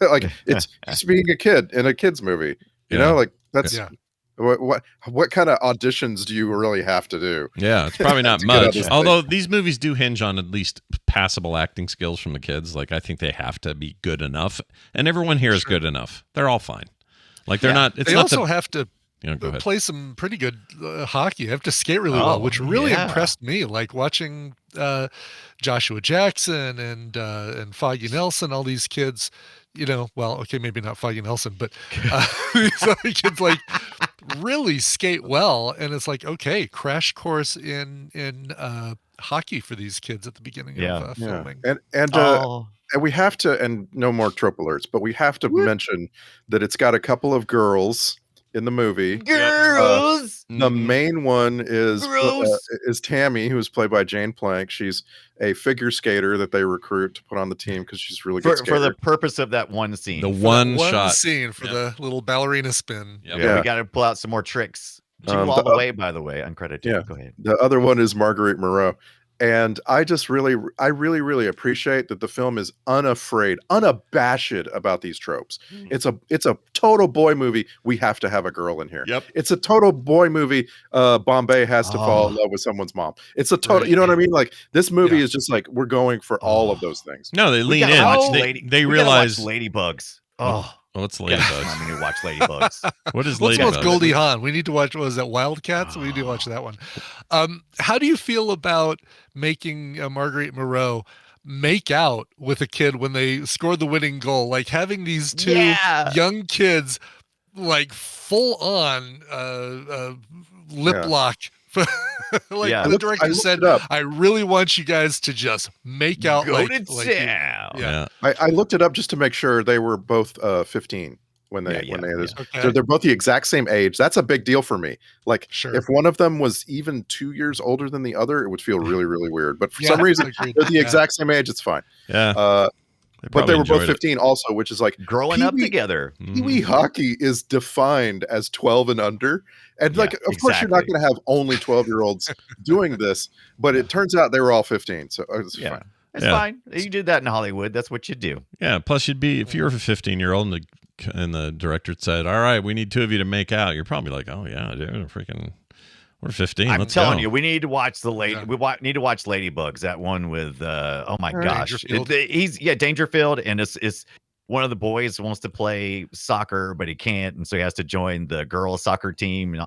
Like it's being a kid in a kids movie. You Yeah. know, like that's Yeah. what kind of auditions do you really have to do? Yeah, it's probably not To get out much. this thing. Although these movies do hinge on at least passable acting skills from the kids. Like I think they have to be good enough, and everyone here is good enough. They're all fine. Like they're not. It's They not also have to go ahead. play some pretty good hockey. They have to skate really Oh, well, which really yeah. impressed me. Like watching Joshua Jackson and Foggy Nelson, all these kids well, okay, maybe not Foggy Nelson, but these other kids like really skate well, and it's like, okay, crash course in hockey for these kids at the beginning of filming. And we have to, and no more trope alerts, but we have to mention that it's got a couple of girls in the movie. Girls. The main one is Tammy, who is played by Jane Plank. She's a figure skater that they recruit to put on the team because she's really good for the purpose of that one scene. The one One shot. scene for the little ballerina spin. Yep. Yeah, we got to pull out some more tricks. Jingle all the way, by the way, uncredited. Yeah. Go ahead. The other one is Marguerite Moreau. And I really appreciate that the film is unabashed about these tropes. It's a total boy movie. We have to have a girl in here. Yep. It's a total boy movie. Bombay has to fall in love with someone's mom. It's a total, you know what I mean? Like this movie is just like, we're going for all of those things. No, they lean in. They realize Ladybugs. What's Ladybugs? I mean, to watch Ladybugs. What is What's Ladybugs? Goldie Hawn? We need to watch. What was that? Wildcats? We need to watch that one. How do you feel about making Marguerite Moreau make out with a kid when they scored the winning goal? Like having these two young kids, like full on lip lock. The director said, I really want you guys to just make out. Go to town. Yeah. I looked it up just to make sure they were both 15 when they had this. Okay. They're both the exact same age. That's a big deal for me. Like if one of them was even 2 years older than the other, it would feel really, really weird. But for some reason, they're the exact same age. It's fine. Yeah. But they were both 15 also, which is like growing up together. Pee-wee hockey is defined as 12 and under. And like, of course, you're not going to have only 12-year-olds doing this, but it turns out they were all 15. So it's fine. It's fine. You did that in Hollywood. That's what you do. Yeah. Plus, you'd be, if you're a 15-year-old and the director said, all right, we need two of you to make out, you're probably like, oh, yeah, dude, we're 15. I'm Let's telling go. you, we need to watch we need to watch Ladybugs. That one with oh my gosh, Dangerfield, and it's one of the boys wants to play soccer, but he can't, and so he has to join the girls' soccer team.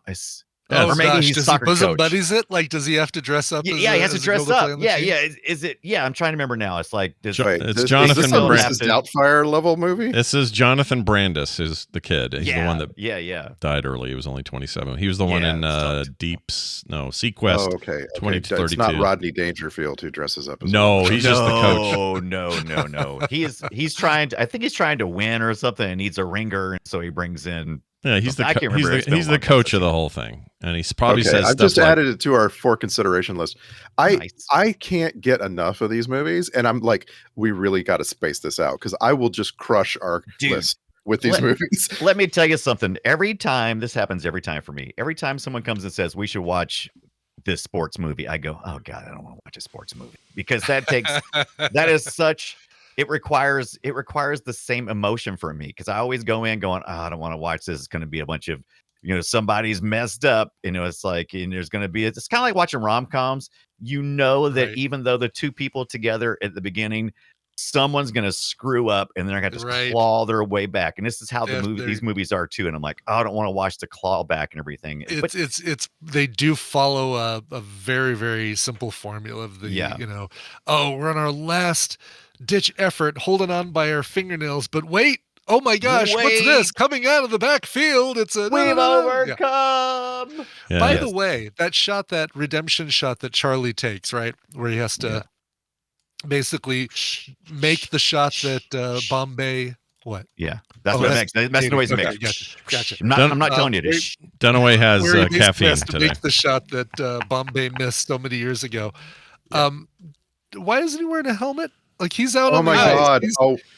Or maybe he's does soccer he bosom coach. buddies it? Like, does he have to dress up? Yeah, he has to dress up. Yeah. Is it? Yeah, I'm trying to remember now. It's like it's Is Jonathan this Brandis. Doubtfire level movie? This is Jonathan Brandis is the kid. He's the one that died early. He was only 27. He was the one in Sequest. Oh, okay. 2032. It's not Rodney Dangerfield who dresses up as he's just the coach. No. He's trying to. I think he's trying to win or something, and needs a ringer, and so he brings in. Yeah, he's the coach of the whole thing, and he probably says. I've just added it to our for consideration list. I can't get enough of these movies, and I'm like, we really got to space this out because I will just crush our list with these movies. Let me tell you something. This happens every time for me. Every time someone comes and says we should watch this sports movie, I go, oh God, I don't want to watch a sports movie because that is such. It requires the same emotion for me because I always go in going, oh, I don't want to watch this. It's going to be a bunch of, somebody's messed up. It's like, and there's going to be, it's kind of like watching rom-coms. That even though the two people together at the beginning, someone's going to screw up and they're going to just claw their way back. And this is how these movies are too. And I'm like, oh, I don't want to watch the claw back and everything. They do follow a very, very simple formula of the, we're on our last ditch effort holding on by our fingernails, but wait, oh my gosh, what's this coming out of the backfield? It's a we've overcome. By the way, that redemption shot that Charlie takes, right, where he has to basically make the shot that Bombay. What? Yeah, that's what makes. That's the noise it makes. Gotcha. I'm not telling you to. Dunaway has caffeine has to today. Make the shot that Bombay missed so many years ago. Why isn't he wearing a helmet? Like he's out on the ice. God.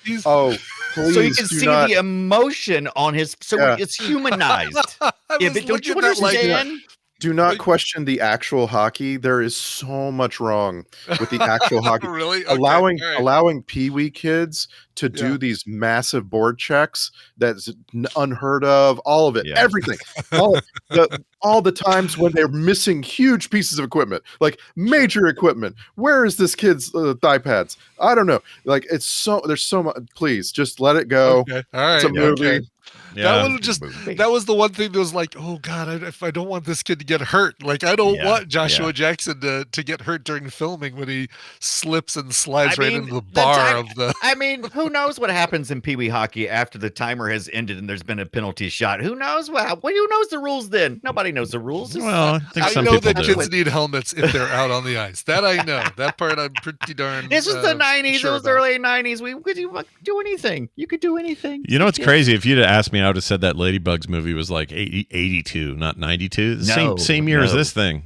Please so you can see the emotion on his. So it's humanized. But don't you understand? Do not question the actual hockey. There is so much wrong with the actual hockey. Really? Okay. Allowing Pee-wee kids to do these massive board checks that's unheard of. All of it, everything, all the times when they're missing huge pieces of equipment, like major equipment. Where is this kid's thigh pads? I don't know. Like there's so much. Please just let it go. Okay. All right. It's a movie. That was just that was the one thing that was like, oh God, if I don't want this kid to get hurt, like I don't want Joshua Jackson to get hurt during filming when he slips and slides right into the bar of the. I mean, who knows what happens in Pee Wee hockey after the timer has ended and there's been a penalty shot? Who knows who knows the rules then? Nobody knows the rules. Well, I think some know people that do. kids need helmets if they're out on the ice. That I know. That part I'm pretty darn. This was the 90s. Sure It was the early 90s. We could do anything. You could do anything. You know what's crazy? If you'd have asked me, I would have said that Ladybugs movie was like 82, not 92. Same year as this thing.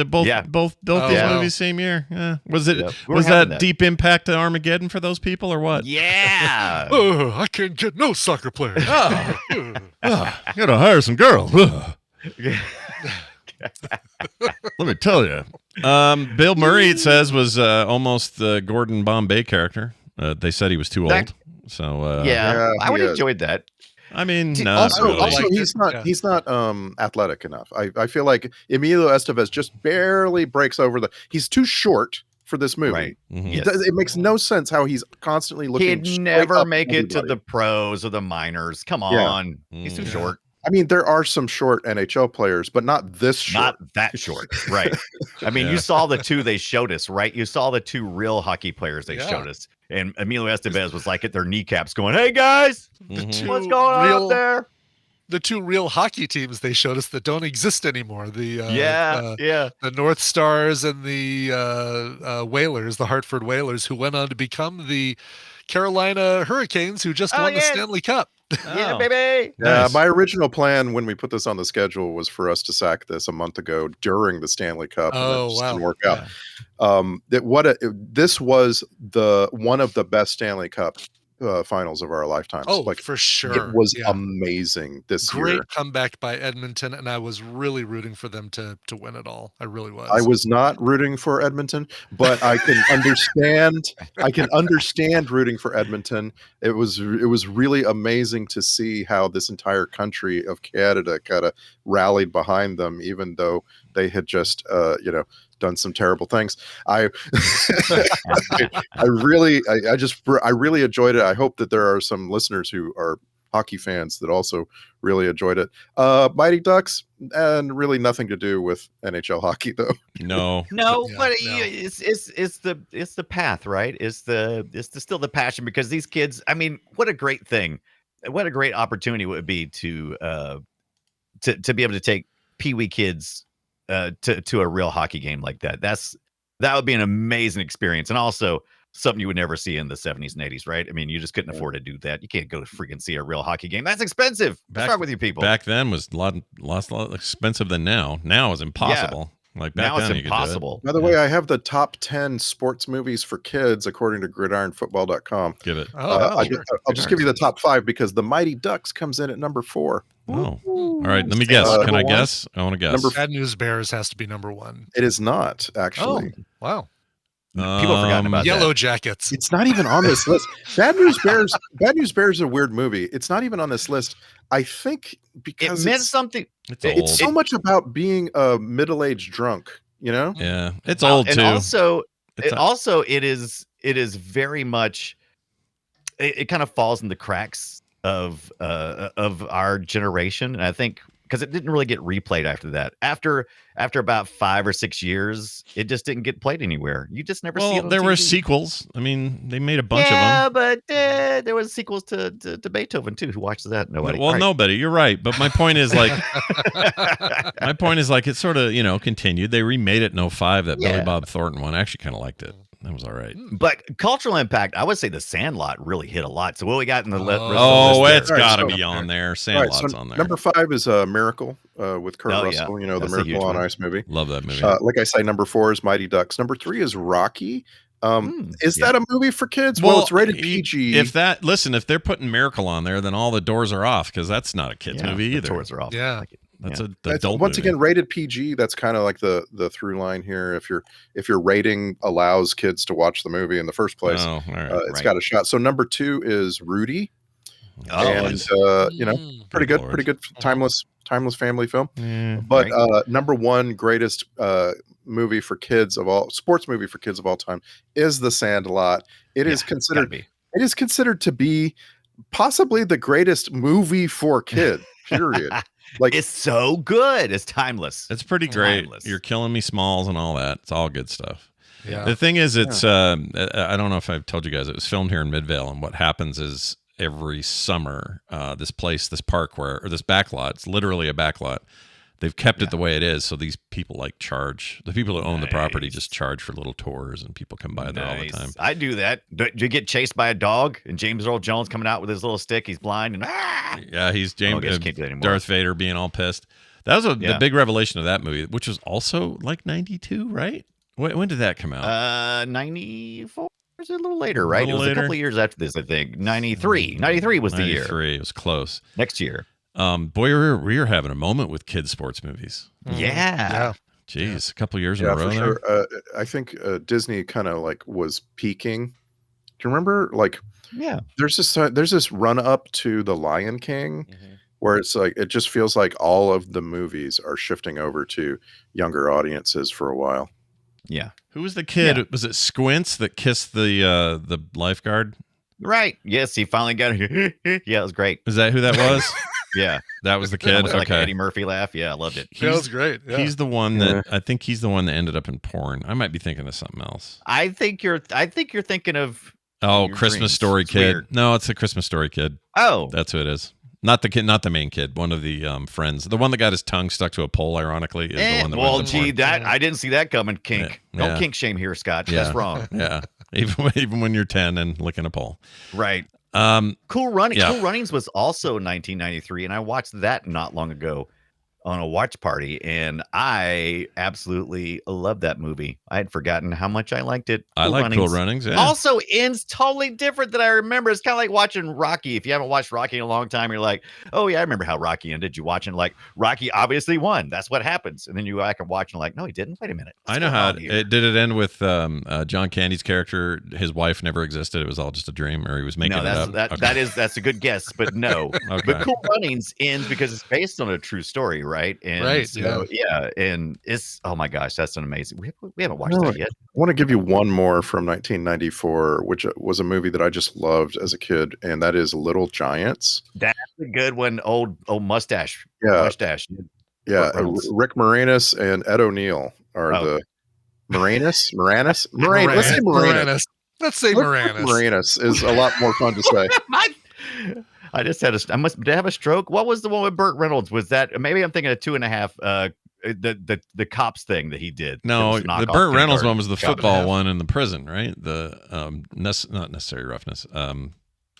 Both these movies same year. Was it? Yeah. Was that Deep Impact to Armageddon for those people or what? Yeah. Oh, I can't get no soccer players. Gotta hire some girls. Let me tell you. Bill Murray, it says, was almost the Gordon Bombay character. They said he was too old. So I would have enjoyed that. I mean, no. Also, Really. he's not athletic enough. I feel like Emilio Estevez just barely breaks over the. He's too short for this movie. Right. Mhm. It makes no sense how he's constantly looking. He'd straight never up make at it to everybody. the pros or the minors. Come on. He's too short. I mean, there are some short NHL players, but not this short. Not that short. Right. I mean, you saw the two they showed us, right? You saw the two real hockey players they showed us. And Emilio Estevez was like at their kneecaps going, hey, guys, what's going on up there? The two real hockey teams they showed us that don't exist anymore. The the North Stars and the Whalers, the Hartford Whalers, who went on to become the Carolina Hurricanes, who just won the Stanley Cup. Yeah, baby. Yeah, my original plan when we put this on the schedule was for us to sack this a month ago during the Stanley Cup. And it just didn't work out. This was one of the best Stanley Cup finals of our lifetimes. Oh, for sure. It was amazing this year. Great comeback by Edmonton, and I was really rooting for them to win it all. I really was. I was not rooting for Edmonton, but I can understand. I can understand rooting for Edmonton. It was really amazing to see how this entire country of Canada kind of rallied behind them, even though they had just done some terrible things. I really enjoyed it. I hope that there are some listeners who are hockey fans that also really enjoyed it. Mighty Ducks, and really nothing to do with NHL hockey though. No, but it's the path, right? It's still the passion, because these kids, I mean, what a great thing. What a great opportunity it would be to be able to take Pee Wee kids to a real hockey game like that. That would be an amazing experience, and also something you would never see in the 70s and 80s, right? I mean, you just couldn't afford to do that. You can't go to freaking see a real hockey game. That's expensive. What's wrong with you people? Back then was a lot expensive than now. Now it's impossible. Like back now then, it's impossible. By the way, I have the top 10 sports movies for kids according to gridironfootball.com. Give it. I'll just give you the top 5 because the Mighty Ducks comes in at number 4. Oh, all right. Let me guess. Can I guess? I want to guess. Bad News Bears has to be number 1. It is not, actually. Oh, wow. People have forgotten about Yellow that. Jackets. It's not even on this list. Bad News Bears is a weird movie. It's not even on this list. I think because it meant something. It's so much about being a middle-aged drunk, you know? Yeah, it's old and too. Also, it is very much. It kind of falls in the cracks of our generation, and I think because it didn't really get replayed after that. After about 5 or 6 years, it just didn't get played anywhere. You just never see it on there were TV. sequels. I mean, they made a bunch of them. Yeah, but there was sequels to Beethoven too. Who watches that? Nobody. Well, right. nobody. You're right. But my point is like, it sort of continued. They remade it in 05. That Billy Bob Thornton one. I actually kind of liked it. That was all right. But cultural impact, I would say The Sandlot really hit a lot. So what we got in the list? It's got to so- be on there. Sandlot's on there. Number 5 is Miracle with Kurt Russell. You know, That's the a huge Miracle on one. Ice movie. Love that movie. Like I say, number 4 is Mighty Ducks. Number 3 is Rocky. Is that a movie for kids? Well, it's rated PG. If they're putting Miracle on there, then all the doors are off because that's not a kids movie either. The doors are off. Yeah. That's an That's, adult once movie. again, rated PG. That's kind of like the through line here. If your rating allows kids to watch the movie in the first place, Oh, all right. it's got a shot. So number 2 is Rudy, and pretty good, timeless family film. But number 1 greatest movie for kids sports movie for kids of all time is The Sandlot. It is considered to be possibly the greatest movie for kids. Period. Like It's so good. It's timeless. It's pretty great. Timeless. You're killing me, Smalls, and all that. It's all good stuff. Yeah. The thing is, it's I don't know if I've told you guys, it was filmed here in Midvale, and what happens is every summer, this park or this backlot, it's literally a backlot. They've kept it the way it is, so these people the people who own the property just charge for little tours, and people come by there all the Nice. time. I do that. Do you get chased by a dog and James Earl Jones coming out with his little stick? He's blind and Yeah, he's James I guess you can't do that anymore. Darth Vader being all pissed. That was the Yeah. big revelation of that movie, which was also like 92, right? When did that come out? 94 was a little later, right? little It was later? a couple of years after this, I think. 93. 93 was the year. 93. It was close. Next year. Boy, we're having a moment with kids sports movies. Yeah. Jeez, a couple years in a yeah, row for there. sure. I think Disney kind of like was peaking. Do you remember? Like, Yeah. there's this run up to The Lion King, where it's like it just feels like all of the movies are shifting over to younger audiences for a while. Yeah. Who was the kid? Was it Squints that kissed the lifeguard? Right. Yes, he finally got it. Yeah, it was great. Is that who that was? Yeah. That was the It kid. was like an Okay. Eddie Murphy laugh. Yeah, I loved it. That was great. Yeah. He's the one that I think he's the one that ended up in porn. I might be thinking of something else. I think you're thinking of Oh, Your Christmas dreams. Story It's kid. weird. No, it's the Christmas Story kid. Oh. That's who it is. Not the kid, not the main kid. One of the friends. The one that got his tongue stuck to a pole, ironically, is the one that well, went to gee, porn. that I didn't see that coming. Kink. Yeah. Don't Yeah. kink shame here, Scott. Yeah. That's wrong. Yeah. Even when you're 10 and licking a pole. Right. Um, Cool Running. Yeah. Cool Runnings was also 1993, and I watched that not long ago on a watch party, and I absolutely loved that movie. I had forgotten how much I liked it. I like Cool Runnings. Yeah. Also ends totally different than I remember. It's kind of like watching Rocky. If you haven't watched Rocky in a long time, you're like, oh yeah, I remember how Rocky ended. You watching like Rocky obviously won. That's what happens. And then you back and watch and like, no, he didn't. Wait a minute. I What's know going how on here? did it end with John Candy's character. His wife never existed. It was all just a dream, or he was making No, it that's up. that's a good guess, but no. Okay. But Cool Runnings ends because it's based on a true story, right? And Right, so, yeah, and it's oh my gosh, that's an amazing. We haven't watched No, that yet. I want to give you one more from 1994, which was a movie that I just loved as a kid, and that is Little Giants. That's a good one. Old mustache. Yeah, Mustache. yeah. Burt Reynolds. Rick Moranis and Ed O'Neill are Oh. the Moranis. Let's say Moranis. Moranis. Let's say Moranis. Moranis is a lot more fun to say. I just had I must did I have a stroke. What was the one with Burt Reynolds? Was that maybe I'm thinking of 2.5? The cops thing that he did. No, It was the knockoff Burt Reynolds kindergarten one was the cop and a football half. one in the prison, right? The not necessary roughness.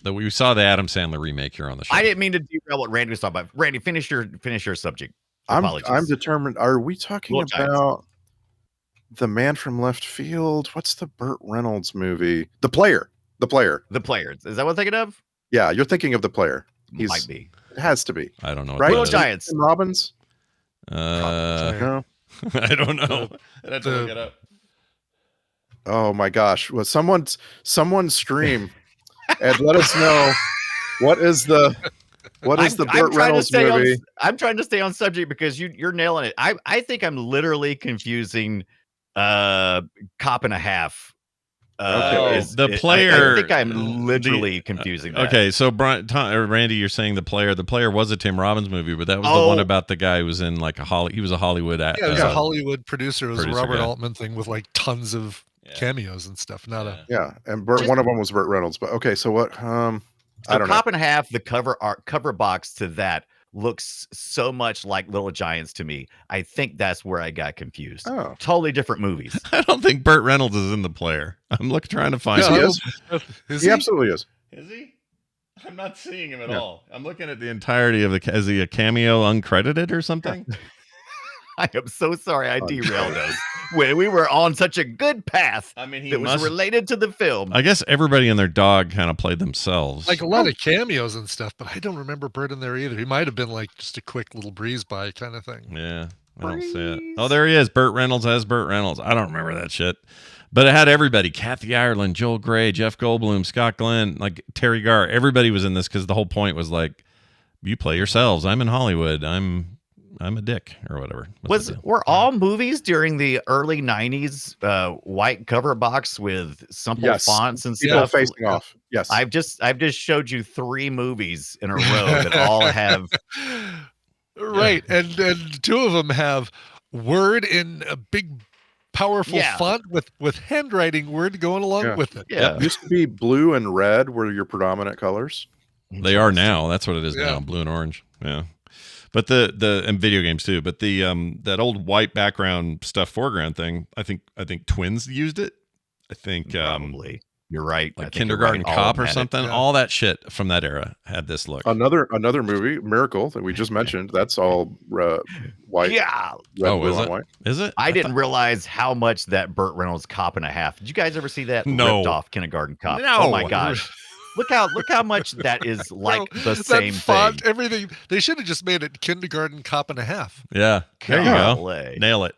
That we saw the Adam Sandler remake here on the show. I didn't mean to derail what Randy was talking about. Randy, finish your subject. I'm Apologies. determined. Are we talking Little Giants. about The Man from Left Field? What's the Burt Reynolds movie? The Player. The Player. The Players. Is that what I'm thinking of? Yeah, you're thinking of The Player. Might be. It has to be. I don't know. Right? Little What that is. Giants. Tim Robbins? Uh, No? I don't know. I'd have to the- look it up. Oh my gosh. Well, someone stream and let us know what is the Burt Reynolds movie? I'm trying to stay on subject because you're nailing it. I think I'm literally confusing Cop and a Half. Okay. The Player- I think I'm literally confusing that. Okay, so Randy, you're saying the player. The player was a Tim Robbins movie, but that was the Oh. one about the guy who was in like he was a Hollywood. Yeah, it was a Hollywood producer. It was a producer, Robert yeah. Altman thing with like tons of Yeah. cameos and stuff. Not a Yeah, and Just- one of them was Burt Reynolds. But okay, so what? I So don't know. Cop and a Half, the cover box to that looks so much like Little Giants to me. I think that's where I got confused. Oh, Totally different movies. I don't think Burt Reynolds is in the player. I'm trying to find. Yes, him. he is. Is He absolutely is. Is he? I'm not seeing him at Yeah. all. I'm looking at the entirety of the. Is he a cameo uncredited or something? I am so sorry I derailed us when we were on such a good path I mean, he that was must. related to the film. I guess everybody and their dog kind of played themselves. like a lot of cameos and stuff, but I don't remember Burt in there either. He might have been like just a quick little breeze by kind of thing. Yeah, I don't see it. Oh, there he is. Burt Reynolds as Burt Reynolds. I don't remember that shit. But it had everybody. Kathy Ireland, Joel Grey, Jeff Goldblum, Scott Glenn, like Terry Garr. Everybody was in this because the whole point was like, you play yourselves. I'm in Hollywood. I'm I'm a dick or whatever. What's the deal? Were all movies during the early 90s white cover box with simple Yes. fonts and People stuff? facing off. Yes. I've just showed you 3 movies in a row that all have Right, and 2 of them have word in a big, powerful font with handwriting word going along with it. yeah. It used to be blue and red were your predominant colors. They are now. That's what it is now. Blue and orange. Yeah. But and video games too. But the that old white background stuff foreground thing, I think Twins used it. I think Probably. You're right. I like think you're Kindergarten right. All Cop of them or had it. something. All that shit from that era had this look. Another movie, Miracle, that we just mentioned. That's all white. Yeah. Red, Oh, blue, is and it? white. Is it? I didn't realize how much that Burt Reynolds Cop and a Half. Did you guys ever see that No. ripped off Kindergarten Cop? No. Oh my gosh. Look how much that is like the same font, thing. everything. They should have just made it Kindergarten Cop and a Half. Yeah. There you go. Golly. Nail it.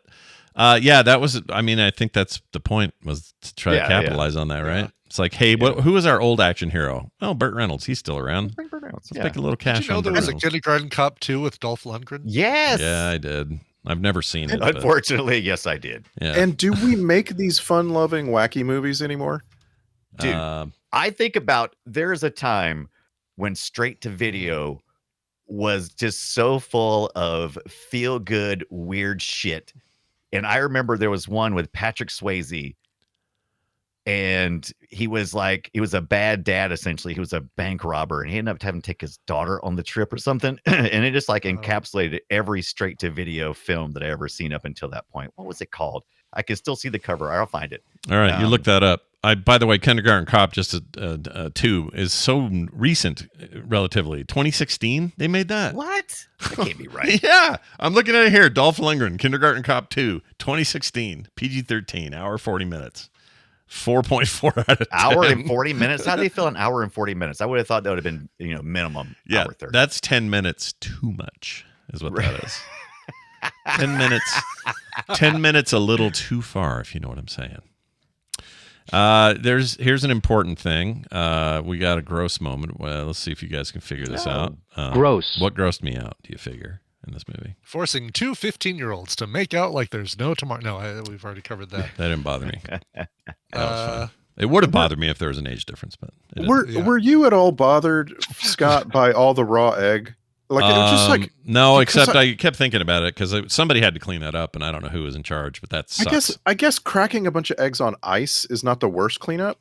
Yeah, that was. I mean, I think that's the point, was to try to Yeah, capitalize on that, right? It's like, hey, who was our old action hero? Oh, Burt Reynolds. He's still around. Let's make a little cash. Did you know on there Burt was a Reynolds. Kindergarten Cop 2 with Dolph Lundgren? Yes. Yeah, I did. I've never seen it. but- Unfortunately, yes, I did. yeah. And do we make these fun-loving, wacky movies anymore? Dude, Uh, I think about there's a time when straight to video was just so full of feel good, weird shit. And I remember there was one with Patrick Swayze, and he was a bad dad, essentially. He was a bank robber, and he ended up having to take his daughter on the trip or something. And it just like encapsulated every straight to video film that I ever seen up until that point. What was it called? I can still see the cover. I'll find it. all right, you look that up. By the way, Kindergarten Cop, just a 2, is so recent, relatively. 2016, they made that. What? That can't be right. Yeah, I'm looking at it here. Dolph Lundgren, Kindergarten Cop 2, 2016, PG-13, hour 40 minutes, 4.4 out of 10. Hour and 40 minutes. How do they feel an hour and 40 minutes? I would have thought that would have been, minimum Yeah, hour 30. that's 10 minutes too much, is what that is. 10 minutes. 10 minutes a little too far, if you know what I'm saying. Here's an important thing. We got a gross moment. Well, let's see if you guys can figure this out. Gross. What grossed me out, do you figure, in this movie? Forcing 2 15-year-olds to make out like there's no tomorrow. No, we've already covered that. That didn't bother me. That was fine. It would have bothered me if there was an age difference, but it didn't. Were you at all bothered, Scott, by all the raw egg? Like it was just like no, because except I kept thinking about it because somebody had to clean that up, and I don't know who was in charge, but that sucks. I guess cracking a bunch of eggs on ice is not the worst cleanup.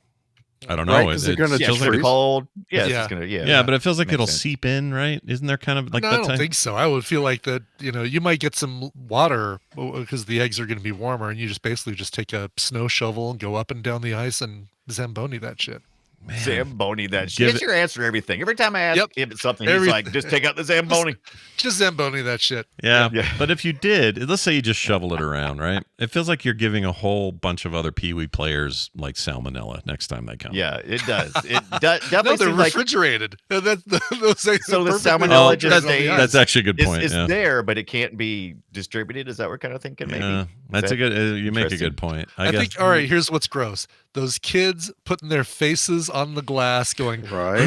I don't know. Right? Is it gonna Yeah, feels it's like pretty it's- cold. Yeah, Yeah. It's gonna. Yeah, Yeah, but it feels like Makes it'll sense. seep in, right? Isn't there kind of like No, that I don't type? think so. I would feel like that, you might get some water because the eggs are going to be warmer, and you just basically just take a snow shovel and go up and down the ice and Zamboni that shit. Man. Zamboni that shit. Give That's your answer to everything. Every time I ask Yep. him something, he's Every- like, just take out the Zamboni. Just Zamboni that shit. Yeah, Yeah. but if you did, let's say you just shovel it around, right? It feels like you're giving a whole bunch of other Pee-wee players like salmonella next time they come. Yeah, it does. It No, definitely they're seems like refrigerated. Those eggs So are the perfectly salmonella well just on the stays- ice. That's actually a good point. it's yeah. there, but it can't be distributed. Is that what we're kind of thinking? Maybe. Yeah, that's a good. You make a interesting? good point. I guess. think, all right, here's what's gross. Those kids putting their faces on the glass going, Right.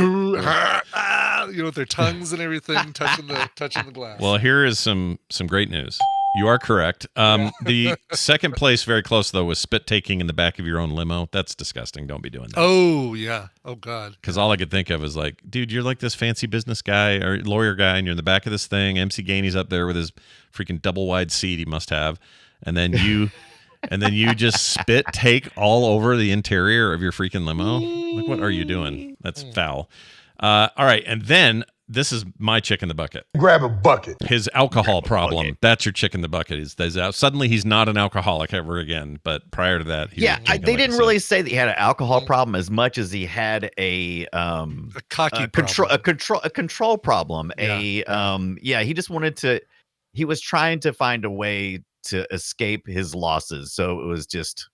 with their tongues and everything, touching the glass. Well, here is some great news. You are correct. The second place, very close though, was spit taking in the back of your own limo. That's disgusting. Don't be doing that. Oh, yeah. Oh, God. Because all I could think of is like, dude, you're like this fancy business guy or lawyer guy, and you're in the back of this thing. MC Gainey's up there with his freaking double wide seat he must have, and then you, just spit take all over the interior of your freaking limo. Like, what are you doing? That's foul. All right, and then this is my chick in the bucket. Grab a bucket. His alcohol problem. bucket. That's your chick in the bucket. Suddenly he's not an alcoholic ever again. But prior to that, he was drinking they like didn't a really sip. say that he had an alcohol problem as much as he had a cocky control problem. He just wanted to. He was trying to find a way to escape his losses. So it was just.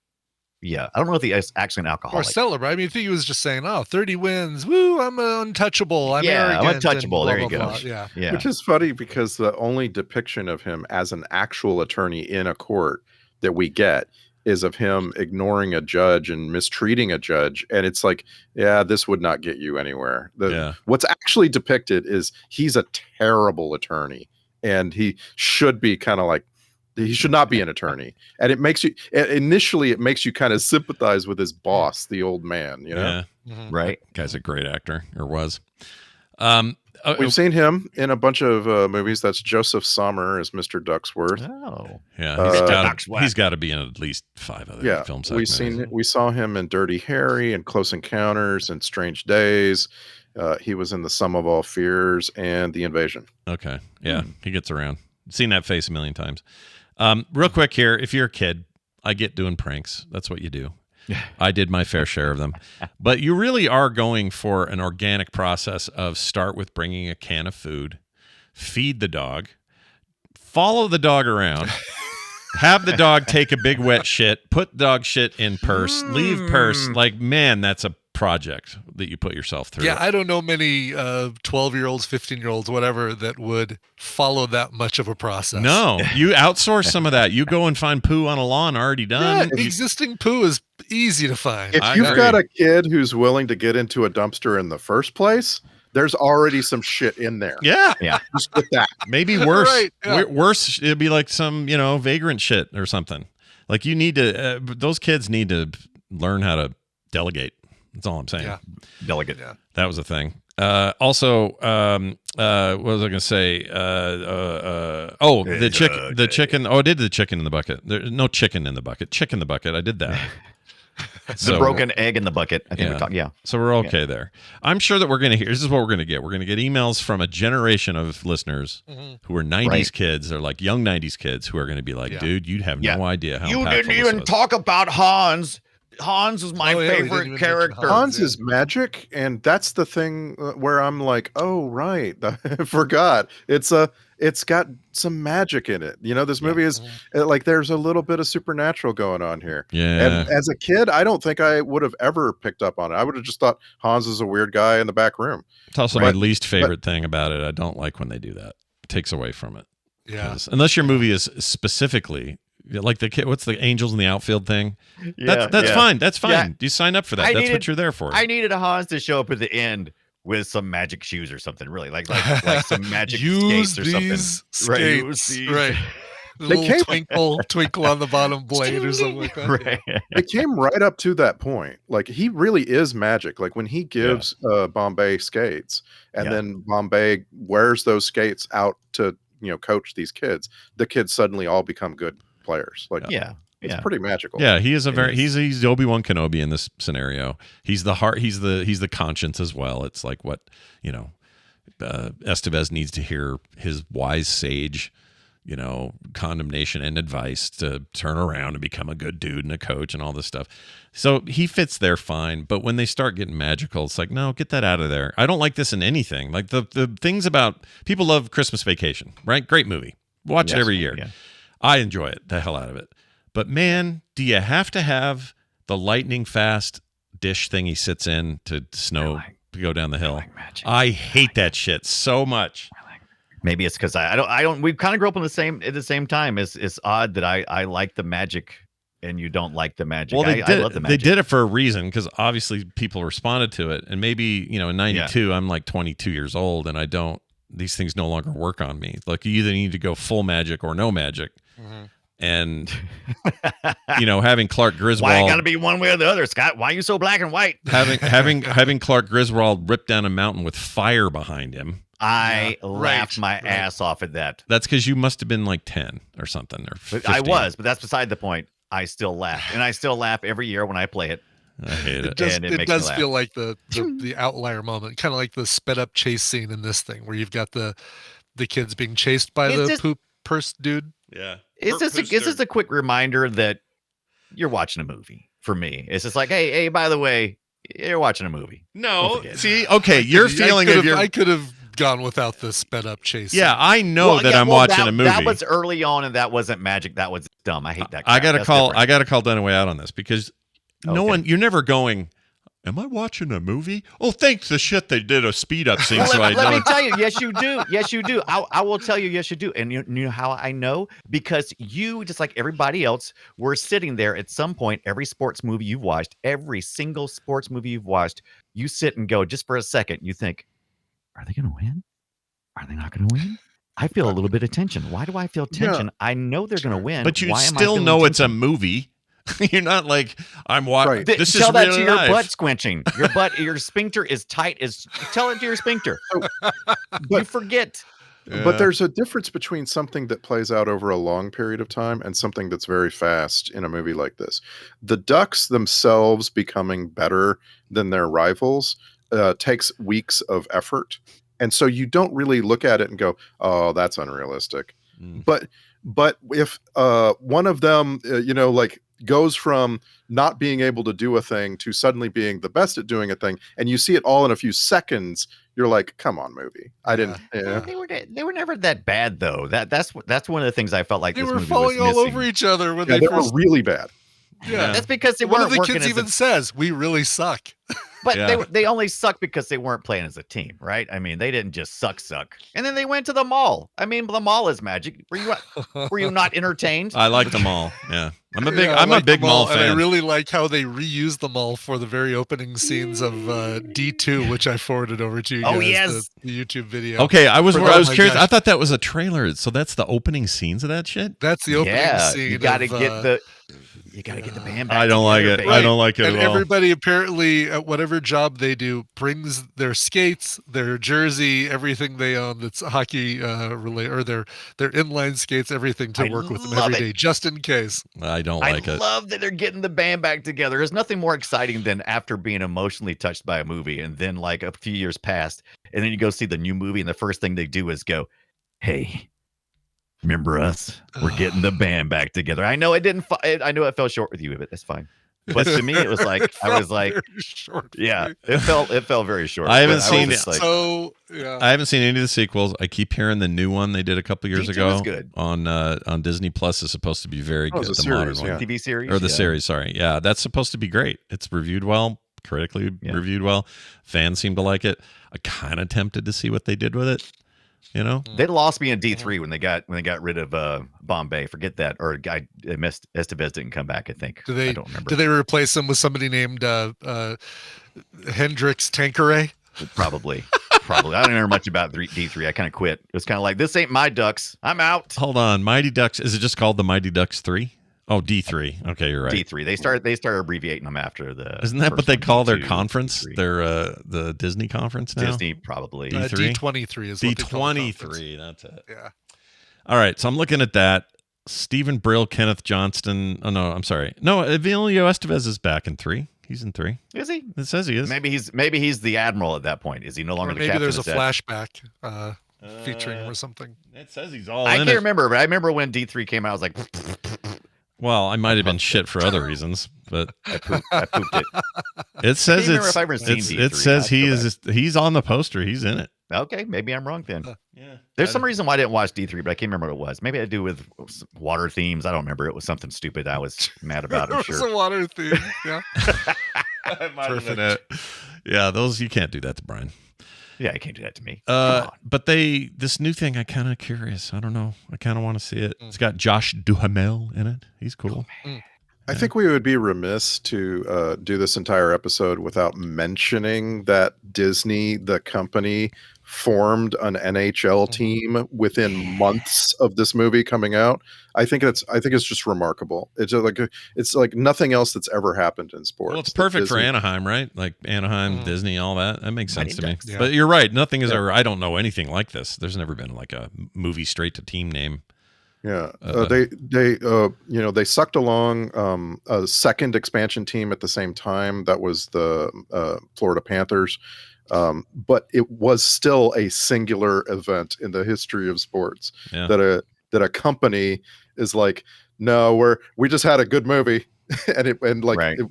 Yeah, I don't know if he is actually an Or alcoholic. celebrate. I mean, I think he was just saying, 30 wins. Woo, I'm untouchable. I'm Yeah, I'm arrogant. and untouchable. blah, There you blah, go. blah. Yeah. Yeah, Which is funny because the only depiction of him as an actual attorney in a court that we get is of him ignoring a judge and mistreating a judge. And it's like, yeah, this would not get you anywhere. What's actually depicted is he's a terrible attorney and he should be kind of like, he should not be an attorney. And it makes you initially, it makes you kind of sympathize with his boss, the old man, you know? Yeah. Right. Guy's a great actor, or was. We've seen him in a bunch of movies. That's Joseph Sommer as Mr. Ducksworth. Oh. Yeah, he's got to be in at least 5 other films. We saw him in Dirty Harry and Close Encounters and Strange Days. He was in The Sum of All Fears and The Invasion. Okay, yeah, he gets around. Seen that face a million times. Real quick here, if you're a kid, I get doing pranks. That's what you do. I did my fair share of them. But you really are going for an organic process of start with bringing a can of food, feed the dog, follow the dog around, have the dog take a big wet shit, put dog shit in purse, leave purse. Like, man, that's a project that you put yourself through. Yeah, I don't know many 12-year-olds, 15-year-olds, whatever, that would follow that much of a process. No, you outsource some of that. You go and find poo on a lawn already done. Yeah, existing poo is easy to find. If you've got a kid who's willing to get into a dumpster in the first place, there's already some shit in there. Yeah. Just with that. Maybe worse. Right, yeah. Worse, it'd be like some, vagrant shit or something. Like, you need to, those kids need to learn how to delegate. That's all I'm saying. Yeah. Delegate. Yeah. That was a thing. Also, what was I going to say? The chicken. Oh, I did the chicken in the bucket. There's no chicken in the bucket. Chicken in the bucket. I did that. The broken egg in the bucket. I think we're talking. Yeah. So we're okay there. I'm sure that we're going to hear. This is what we're going to get. We're going to get emails from a generation of listeners who are 90s kids. They're like young 90s kids who are going to be like, dude, you'd have no idea how you impactful didn't this even was. talk about Hans. Hans is my favorite character. Hans is magic, and that's the thing where I'm like, oh right, I forgot. It's got some magic in it. This movie is like there's a little bit of supernatural going on here. Yeah. And as a kid, I don't think I would have ever picked up on it. I would have just thought Hans is a weird guy in the back room. It's also my least favorite thing about it. I don't like when they do that. It takes away from it. Yeah. Unless your movie is specifically like the kid, what's the Angels in the Outfield thing? That's fine. That's fine. Yeah. You sign up for that. That's what you're there for. I needed a Hans to show up at the end with some magic shoes or something, really, like some magic skates or something. Right. Twinkle on the bottom blade or something like that. Right. It came right up to that point. Like, he really is magic. Like, when he gives Bombay skates, and then Bombay wears those skates out to coach these kids, the kids suddenly all become good players. Like, it's pretty magical. Yeah, he is he's Obi-Wan Kenobi in this scenario. He's the heart. He's the conscience as well. It's like what Estevez needs to hear his wise sage, condemnation and advice to turn around and become a good dude and a coach and all this stuff. So he fits there fine. But when they start getting magical, it's like, no, get that out of there. I don't like this in anything. Like the things about people love Christmas Vacation, right? Great movie. Watch it every year. Yeah. I enjoy it, the hell out of it. But man, do you have to have the lightning fast dish thing he sits in to to go down the hill? I hate that shit so much. Maybe it's because I don't. We kind of grew up at the same time. It's odd that I like the magic and you don't like the magic. Well, I love the magic. They did it for a reason, because obviously people responded to it, and maybe in '92 I'm like 22 years old and I don't. These things no longer work on me. Like, you either need to go full magic or no magic. And having Clark Griswold, why got to be one way or the other, Scott? Why are you so black and white? having Clark Griswold rip down a mountain with fire behind him. I laughed my ass off at that. That's because you must have been like 10 or something, or 15. I was, but that's beside the point. I still laugh, and I still laugh every year when I play it. I hate it. It does feel like the outlier moment, kind of like the sped up chase scene in this thing, where you've got the kids being chased by the poop purse dude. Yeah. It's just a quick reminder that you're watching a movie. For me, it's just like, hey, by the way, you're watching a movie. No, see, okay, your feeling of your. I could have gone without the sped up chase. Yeah, I know I'm watching a movie. That was early on, and that wasn't magic. That was dumb. I hate that. I gotta call Dunaway out on this, because you're never going, am I watching a movie? Oh, thanks the shit they did a speed up scene. Let me tell you, yes you do. Yes you do. I will tell you, yes you do. And you know how I know? Because you, just like everybody else, were sitting there at some point, every sports movie you've watched, every single sports movie you've watched, you sit and go, just for a second, you think, are they going to win? Are they not going to win? I feel a little bit of tension. Why do I feel tension? I know they're going to win. But you Why am I still feeling know it's a tension? movie. You're not like I'm watching. Right. This Tell is that real to your life. butt squinching. Your sphincter is tight as. Tell it to your sphincter. You forget. But there's a difference between something that plays out over a long period of time and something that's very fast in a movie like this. The Ducks themselves becoming better than their rivals takes weeks of effort. And so you don't really look at it and go, oh, that's unrealistic. But if one of them, like goes from not being able to do a thing to suddenly being the best at doing a thing, and you see it all in a few seconds, you're like, come on, movie. I didn't. Yeah. They were never that bad though. That's one of the things I felt like They this were movie falling was all missing. over each other when Yeah, they they were first. really bad. Yeah. That's because they One weren't of the working kids as even a, says, "We really suck." but Yeah. they only sucked because they weren't playing as a team, right? I mean, they didn't just suck. And then they went to the mall. I mean, the mall is magic. Were you not entertained? I like them all. Yeah, I'm a big. Yeah, I I'm like a big them mall all, fan. and I really like how they reused them all for the very opening scenes of D2, which I forwarded over to you Oh, guys. yes. The YouTube video. Okay, I was For I was my curious. gosh. I thought that was a trailer. So that's the opening scenes of that shit. That's the opening Yeah, scene. you got to of, get you got to get the band back. I don't like together, it. baby. I don't like it and at all. everybody apparently at whatever job they do brings their skates, their jersey, everything they own that's hockey related, or their inline skates, everything to I work with them love every it. day, just in case. I don't I like it. love that they're getting the band back together. There's nothing more exciting than after being emotionally touched by a movie and then like a few years passed, and then you go see the new movie, and the first thing they do is go, "Hey, remember us? We're getting the band back together." I know it didn't. I know it fell short with you, but that's fine. But to me, it was like I was like, Very short. yeah, it fell very short. I haven't But seen was just like, So yeah. I haven't seen any of the sequels. I keep hearing the new one they did a couple years D2 ago is good. on Disney Plus is supposed to be very Oh, good. it's The a modern series, one yeah. TV series or the yeah. series. Sorry, yeah, that's supposed to be great. It's reviewed well, critically Yeah. reviewed well. Fans seem to like it. I kind of tempted to see what they did with it. You know, They lost me in D3 when they got rid of Bombay. Forget that. Or guy missed Estevez didn't come back. I think. I don't remember. Did they replace him with somebody named Hendrix Tanqueray? Probably. I don't remember much about D3. I kind of quit. It was kind of like, this ain't my Ducks. I'm out. hold on. Mighty Ducks. Is it just called the Mighty Ducks 3? Oh, D3. Okay, you're right. D3. They started abbreviating them after the. Isn't that what first they one, call their D2, conference? D3. Their the Disney conference now? Disney probably. D3? D23 is what they call the conference. D23. That's it. Yeah. All right, so I'm looking at that. Stephen Brill, Kenneth Johnston. Oh no, I'm sorry. No, Emilio Estevez is back in 3. He's in 3. Is he? It says he is. Maybe he's the admiral at that point. Is he no longer Or the maybe captain? there's a Is that- flashback featuring him or something. It says he's all I in can't it. remember, but I remember when D3 came out. I was like, Well, I might have been shit for other reasons, but I pooped it. it says remember it's. if I've ever seen It D3. says I'd have to he go is. He's on the poster. He's in it. Okay, maybe I'm wrong then. Yeah. There's some reason why I didn't watch D3, but I can't remember what it was. Maybe it had to do with water themes. I don't remember. It was something stupid I was mad about. There I'm was sure. a water theme. Yeah. Perfect. Yeah, those you can't do that to Brian. Yeah, you can't do that to me. Come on. But this new thing, I kind of curious. I don't know. I kind of want to see it. It's got Josh Duhamel in it. He's cool. I think we would be remiss to do this entire episode without mentioning that Disney, the company, formed an NHL team within months of this movie coming out. I think it's just remarkable. It's like nothing else that's ever happened in sports. Well, it's perfect for Disney- Anaheim, right? Like Anaheim, Disney, all that. That makes sense to me. Yeah. But you're right. Nothing is ever. I don't know anything like this. There's never been like a movie straight to team name. Yeah, they sucked along a second expansion team at the same time. That was the Florida Panthers, but it was still a singular event in the history of sports. Yeah. That a company is like, no, we just had a good movie, and it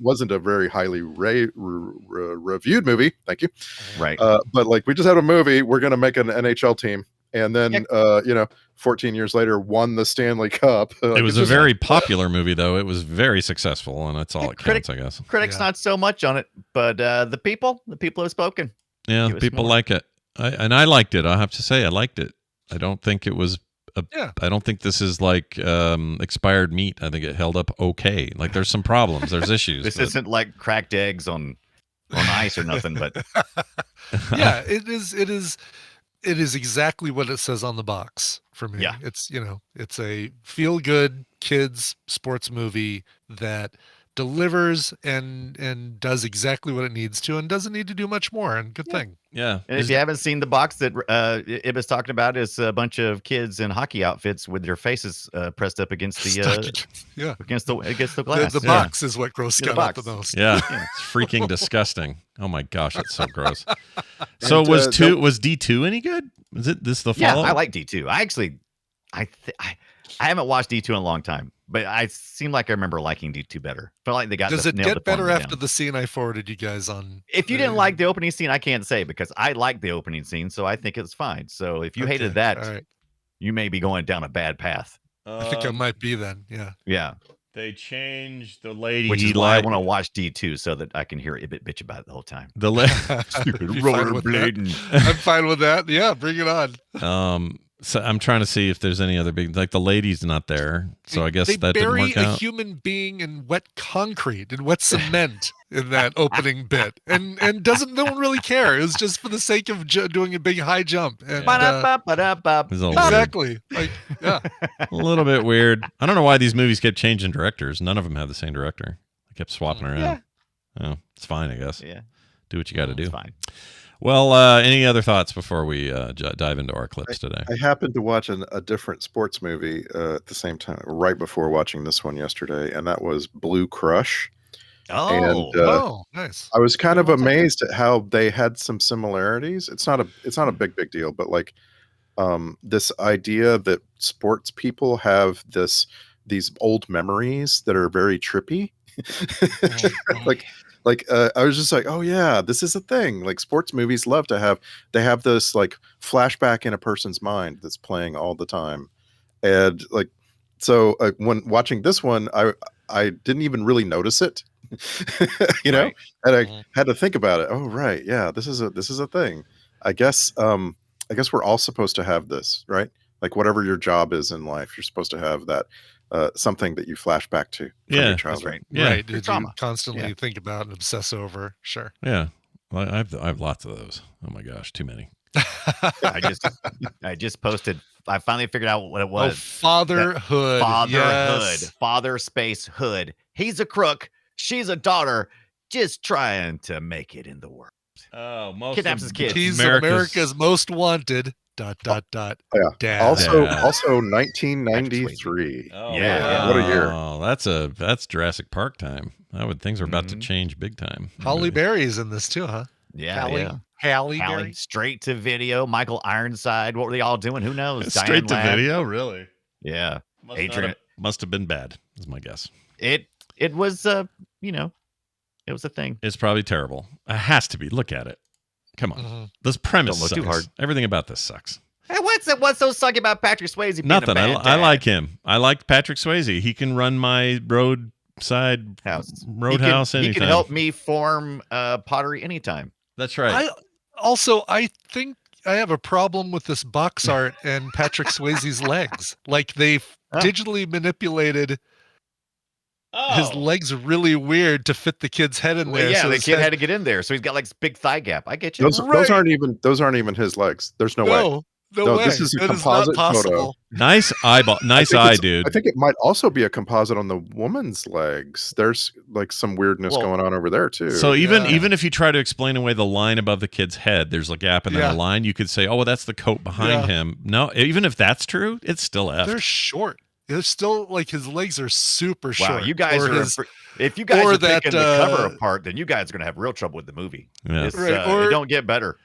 wasn't a very highly reviewed movie. Thank you. Right. But like, we just had a movie. We're gonna make an NHL team. And then, 14 years later, won the Stanley Cup. It was a very popular movie, though. It was very successful, and that's all it counts, I guess. Critics not so much on it, but the people have spoken. Yeah, Give us people more. like it. I liked it. I have to say, I liked it. I don't think it was. I don't think this is like expired meat. I think it held up okay. Like there's some problems. There's issues. This but- isn't like cracked eggs on ice or nothing, but Yeah, it is. It is exactly what it says on the box for me. Yeah. It's, it's a feel-good kids sports movie that delivers and does exactly what it needs to and doesn't need to do much more. And good thing. Yeah. And if you haven't seen the box that Ibba's talking about, is a bunch of kids in hockey outfits with their faces pressed up against the Yeah. against the glass. The box is what grossed Yeah, the Scott out box. the most. Yeah, it's freaking disgusting. Oh my gosh, it's so gross. So And, was D2 any good? Is it this the Yeah, follow? I like D2. I haven't watched D2 in a long time, but I seem like I remember liking D2 better. Felt like they got Does it nailed the get better formula after down. the scene I forwarded you guys on? If you didn't like the opening scene, I can't say because I like the opening scene, so I think it's fine. So if you hated that, all right. you may be going down a bad path. I think I might be then. Yeah. Yeah, They changed the lady. which he is why I liked- want to watch D2 so that I can hear Ibbot bitch about it the whole time. the You fine with that? rollerblading. I'm fine with that. Yeah, bring it on. So I'm trying to see if there's any other big, like the lady's not there, so I guess they that didn't bury work a out. human being in wet concrete and wet cement in that opening bit, and doesn't no one really care? It was just for the sake of doing a big high jump. And, Ba-da-ba-ba-da-ba. It's a little weird. exactly. Like, yeah. A little bit weird. I don't know why these movies kept changing directors. None of them had the same director. They kept swapping around. Yeah. Oh, it's fine, I guess. Yeah, Do what you got to do. it's fine. Well, any other thoughts before we dive into our clips today? I happened to watch a different sports movie at the same time, right before watching this one yesterday, and that was Blue Crush. Oh, And, Oh, nice. I was kind of What's that? amazed at how they had some similarities. It's not a big deal, but like this idea that sports people have these old memories that are very trippy. like I was just like, oh yeah, this is a thing. Like sports movies love to have this like flashback in a person's mind that's playing all the time, and like so when watching this one, I didn't even really notice it. you know, Right. and I had to think about it. Oh right, yeah, this is a thing. I guess we're all supposed to have this, right? Like whatever your job is in life, you're supposed to have that something that you flash back to from Yeah, your that's childhood. right. Yeah. Right. Did you trauma. constantly Yeah. think about and obsess over? Sure. Yeah. Well, I have lots of those. Oh my gosh, too many. I just posted. I finally figured out what it Oh, was. fatherhood. Fatherhood. Yes. Father space hood. He's a crook. She's a daughter. Just trying to make it in the world. Oh, most Kidnaps his kids. He's America's most wanted. ... Yeah. Dad. Also, Dad. 1993. Oh, Yeah, what a year. Oh, that's Jurassic Park time. Things are about to change big time. Holly Berry's in this too, huh? Yeah, Halle, yeah. Halle Halle, Berry. straight to video. Michael Ironside. What were they all doing? Who knows? Straight to Diane Ladd. video, really? Yeah. Adrian must have been bad, is my guess. It was it was a thing. It's probably terrible. It has to be. Look at it. Come on. Mhm. This premise Don't look sucks. too hard. Everything about this sucks. Hey, what's so sucky about Patrick Swayze being Nothing. a bad I dad? like him. I like Patrick Swayze. He can run my roadside House. roadhouse He anytime. can help me form pottery anytime. That's right. I think I have a problem with this box art and Patrick Swayze's legs. Like they've Huh? digitally manipulated his Oh. legs really weird to fit the kid's head in Well, there. yeah, so the his kid head- had to get in there, so he's got like this big thigh gap. I get you. Those Right. aren't even his legs. There's no way. No way. this is a That composite not photo. possible. Nice eyeball. Nice I eye, think dude. I think it might also be a composite on the woman's legs. There's like some weirdness Well, going on over there too. So even Yeah. even if you try to explain away the line above the kid's head, there's a gap in Yeah. that line. You could say, "Oh, well, that's the coat behind Yeah. him." No, even if that's true, it's still F. They're short. They're still like his legs are super Wow, short. you guys Or are. his- If you guys or are that, picking the cover apart, then you guys are gonna have real trouble with the movie. Yeah. It's, Right, or- it don't get better.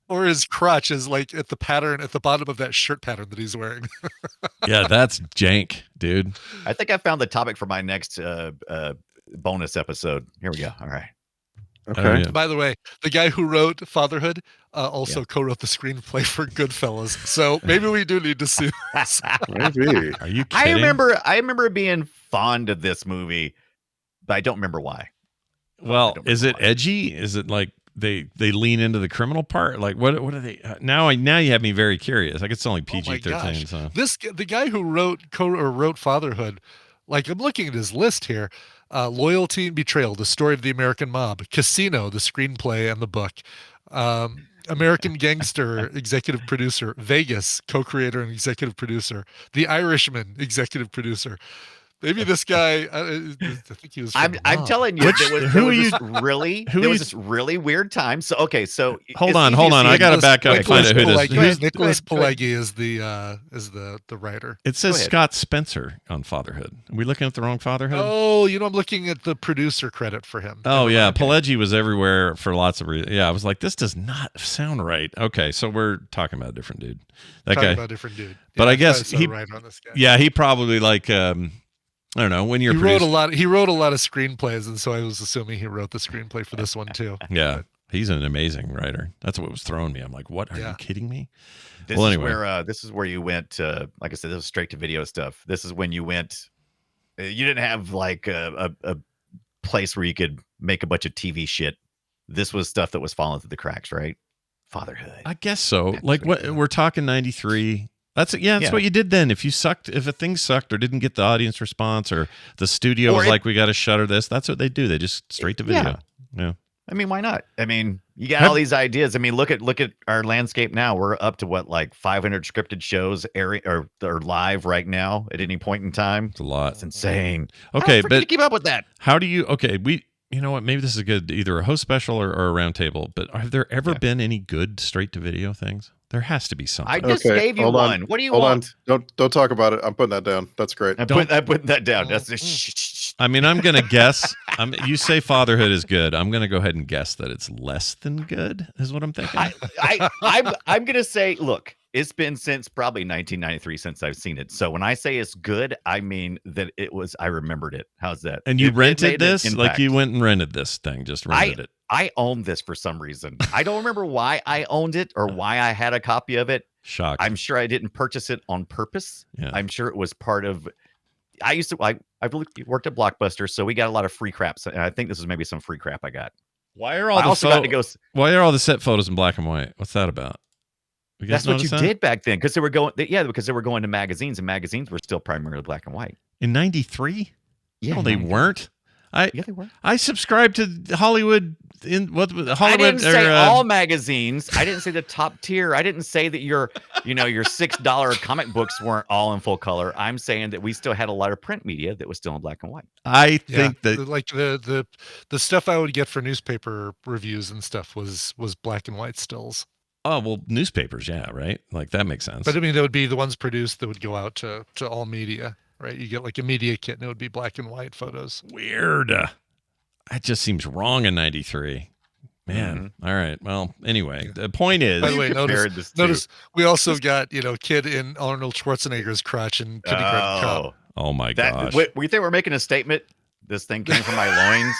or his crotch is like at the pattern at the bottom of that shirt pattern that he's wearing. Yeah, that's jank, dude. I think I found the topic for my next bonus episode. Here we go. All right. okay. Oh, yeah. By the way, the guy who wrote Fatherhood also co-wrote the screenplay for Goodfellas. So maybe we do need to sue. Maybe. Are you kidding? I remember being fond of this movie, but I don't remember why. I Well, don't is it remember why. edgy? Is it like they lean into the criminal part? Like what are they now you have me very curious. Like it's only Oh my PG-13, gosh. so The guy who wrote Fatherhood, like I'm looking at his list here. Loyalty and Betrayal, the story of the American mob. Casino, the screenplay and the book. American Gangster, executive producer. Vegas, co-creator and executive producer. The Irishman, executive producer. Maybe this guy. I think he was. From I'm Mom. telling you, there was this really weird time. So okay, so Hold it's on. easy to I see- got to back up and find out who this. Nicholas Nicholas Pileggi is the writer. It says Go ahead. Scott Spencer on Fatherhood. Are we looking at the wrong Fatherhood? Oh, I'm looking at the producer credit for him. Oh yeah, Pileggi was everywhere for lots of reasons. Yeah, I was like, this does not sound right. Okay, so we're talking about a different dude. That Talking guy. about a different dude. But I thought guess saw he- right on this guy. Yeah, he probably like I don't know when you're He wrote a producing- lot. He wrote a lot of screenplays, and so I was assuming he wrote the screenplay for this one too. Yeah, he's an amazing writer. That's what was throwing me. I'm like, what? Are Yeah. you kidding me? This Well, is anyway. where this is where you went. Like I said, this was straight to video stuff. This is when you went. You didn't have like a place where you could make a bunch of TV shit. This was stuff that was falling through the cracks, right? Fatherhood. I guess so. That's Like what- what we're talking 93. That's Yeah. what you did then. If a thing sucked or didn't get the audience response or the studio Or was it- like, we got to shutter this. That's what they do. They just straight to video. Yeah. I mean, why not? I mean, you got all these ideas. I mean, look at our landscape now. We're up to what, like 500 scripted shows airing or live right now at any point in time. It's a lot. That's insane. Okay, How the frick do you but keep up with that? how do you? Okay, you know what? Maybe this is good. Either a host special or a round table. But have there ever been any good straight to video things? There has to be something. I just Okay, gave you hold one. on. What do you Hold want? on. Don't talk about it. I'm putting that down. That's great. I'm putting that down. That's the I mean, I'm gonna guess. You say Fatherhood is good. I'm gonna go ahead and guess that it's less than good. Is what I'm thinking. I'm gonna say, look, it's been since probably 1993 since I've seen it. So when I say it's good, I mean that I remembered it. How's that? and you It rented made an this? Like impact. you went and rented this thing? Just rented it? I owned this for some reason. I don't remember why I owned it or why I had a copy of it. Shocked. I'm sure I didn't purchase it on purpose. Yeah. I'm sure it was part of. I've worked at Blockbuster, so we got a lot of free crap. So I think this is maybe some free crap I got. Why are all I the also got to go. Why are all the set photos in black and white? What's that about? You guys That's what you notice that? did back then, because they were going. Because they were going to magazines, and magazines were still primarily black and white. In 93? Yeah, No, they 93. weren't. Yeah, they were. I subscribed to Hollywood Hollywood. I didn't say or, all magazines. I didn't say the top tier. I didn't say that your $6 comic books weren't all in full color. I'm saying that we still had a lot of print media that was still in black and white. I think that like the stuff I would get for newspaper reviews and stuff was black and white stills. Oh, well, newspapers, yeah, right? Like that makes sense. But I mean, that would be the ones produced that would go out to all media, right? You get like a media kit and it would be black and white photos. Weird. That just seems wrong in 93. Man. All right. Well, anyway, the point is. By the way, compared this to? notice we also got, kid in Arnold Schwarzenegger's crotch and Kindergarten Cop. Oh my gosh. We think we're making a statement? This thing came from my loins?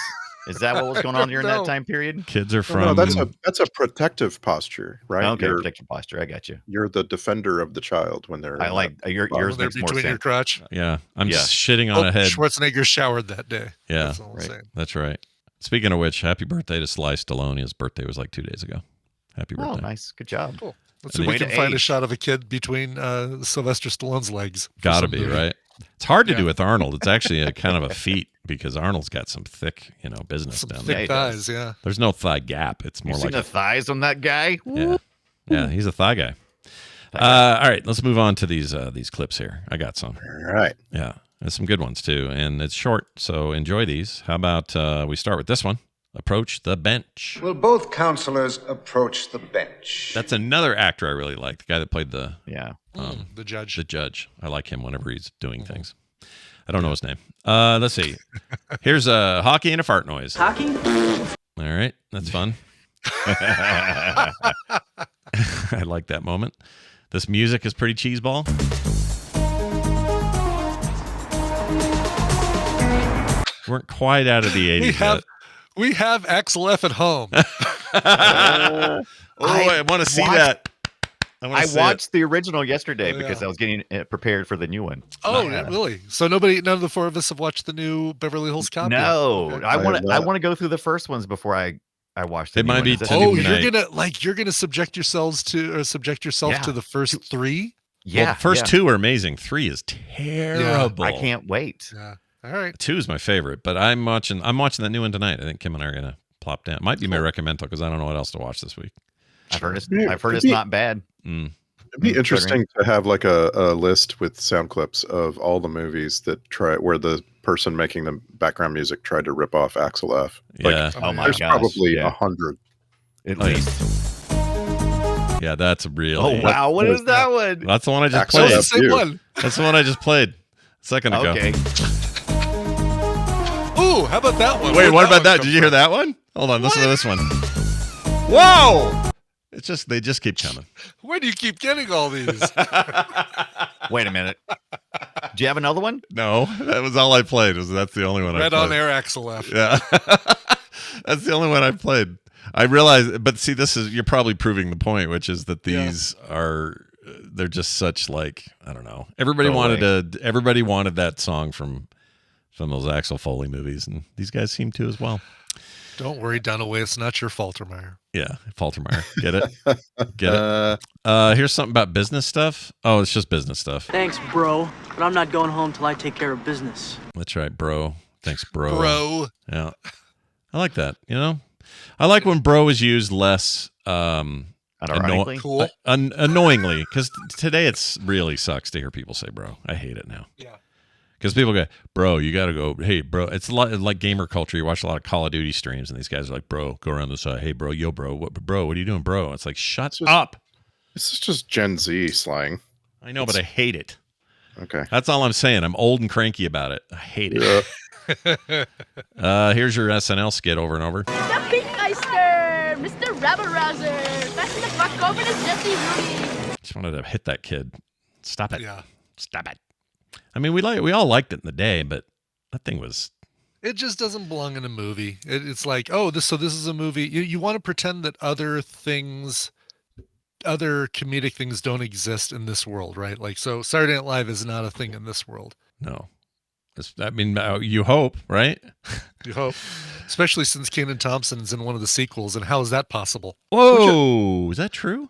Is that what was going on during that No. time period? Kids are No, from. that's a protective posture, right? Okay, You're, protection posture. I got you. you're the defender of the child when they're. I like yours When they're makes more between your sense. crotch. Yeah. I'm Yeah. shitting on Oh, a head. Schwarzenegger showered that day. Yeah. That's all I'm Right. saying. That's right. Speaking of which, happy birthday to Sly Stallone. His birthday was like 2 days ago. Happy Oh, birthday. nice. Good job. Cool. Let's And see if we way to can find a age. shot of a kid between Sylvester Stallone's legs. for Gotta some be, movie. right? It's hard to Yeah. do with Arnold. It's actually a kind of a feat because Arnold's got some thick, business Some down thick there. Yeah, he does. thighs, yeah. There's no thigh gap. It's You more seen like the thighs on that guy? yeah, yeah. He's a thigh guy. Thigh guy. All right, let's move on to these clips here. I got some. All right. Yeah, there's some good ones too, and it's short, so enjoy these. How about we start with this one? Approach the bench. Will both counselors approach the bench? That's another actor I really like. The guy that played the Yeah. The judge. judge. I like him whenever he's doing things. I don't know his name. Let's see. Here's a hockey and a fart noise. Hockey. All right, that's fun. I like that moment. This music is pretty cheeseball. Weren't quite out of the 80s we have Axel F at home. yet. I want to see watched- that. I wanna see watched the original yesterday Oh, because yeah. I was getting prepared for the new one. Oh, really? So none of the four of us have watched the new Beverly Hills Cop? yet? No, Okay. I want have to. I not. want to go through the first ones before I watch the It new might one. be Is that- too Oh, Midnight. you're gonna subject yourself Yeah. to the first three? yeah. Well, the first yeah. two are amazing. 3 is terrible. I can't wait. Yeah. All right. 2 is my favorite, but I'm watching that new one tonight. I think Kim and I are gonna plop down. Might be my recommendal because I don't know what else to watch this week. I've heard it's It'd be- not bad. Mm. It'd be interesting to have like a list with sound clips of all the movies that where the person making the background music tried to rip off Axel F. Like, Yeah. Oh my there's gosh. probably yeah. 100. At Oh, yeah. least. Yeah, that's real. Oh wow, what is that one? That's the one I just Axel played. F. Same you. one. That's the one I just played a second ago. Okay. Ooh, how about that one? Wait, Where'd what about one that? come Did you hear from? that one? Hold on, listen to this one. Whoa! It's just they just keep coming. Where do you keep getting all these? Wait a minute. Do you have another one? No, that was all I played. That's the only one I Red played. on air Axel F. Yeah. That's the only one I played. I realized, but see, you're probably proving the point, which is that these they're just such like, I don't know. Everybody wanted that song from those Axel Foley movies, and these guys seem to as well. Don't worry, Dunaway. It's not your fault, Meyer. Yeah, Faltermeyer. Get it? Get it? Here's something about business stuff. Oh, it's just business stuff. Thanks, bro, but I'm not going home till I take care of business. That's right, bro. Thanks, bro. Bro. Yeah. I like that, you know? I like when bro is used less Unironically? Cool. annoyingly, because today it's really sucks to hear people say bro. I hate it now. Yeah. Because people go, bro, you got to go, hey, bro. It's a lot like gamer culture. You watch a lot of Call of Duty streams, and these guys are like, bro, go around the side. Hey, bro, yo, bro. What are you doing, bro? It's like, shut up. This is just Gen Z slang. I know, but I hate it. Okay. That's all I'm saying. I'm old and cranky about it. I hate it. Here's your SNL skit over and over. The Pink Meister, Mr. Rabble Rouser, fasten the fuck over to Jesse Rudy. Just wanted to hit that kid. Stop it. Yeah. Stop it. I mean, we all liked it in the day, but that thing was. It just doesn't belong in a movie. It's like, oh, this is a movie. You want to pretend that other comedic things don't exist in this world, right? Like, so Saturday Night Live is not a thing in this world. No. You hope, right? You hope. Especially since Kenan Thompson's in one of the sequels, and how is that possible? Whoa, is that true?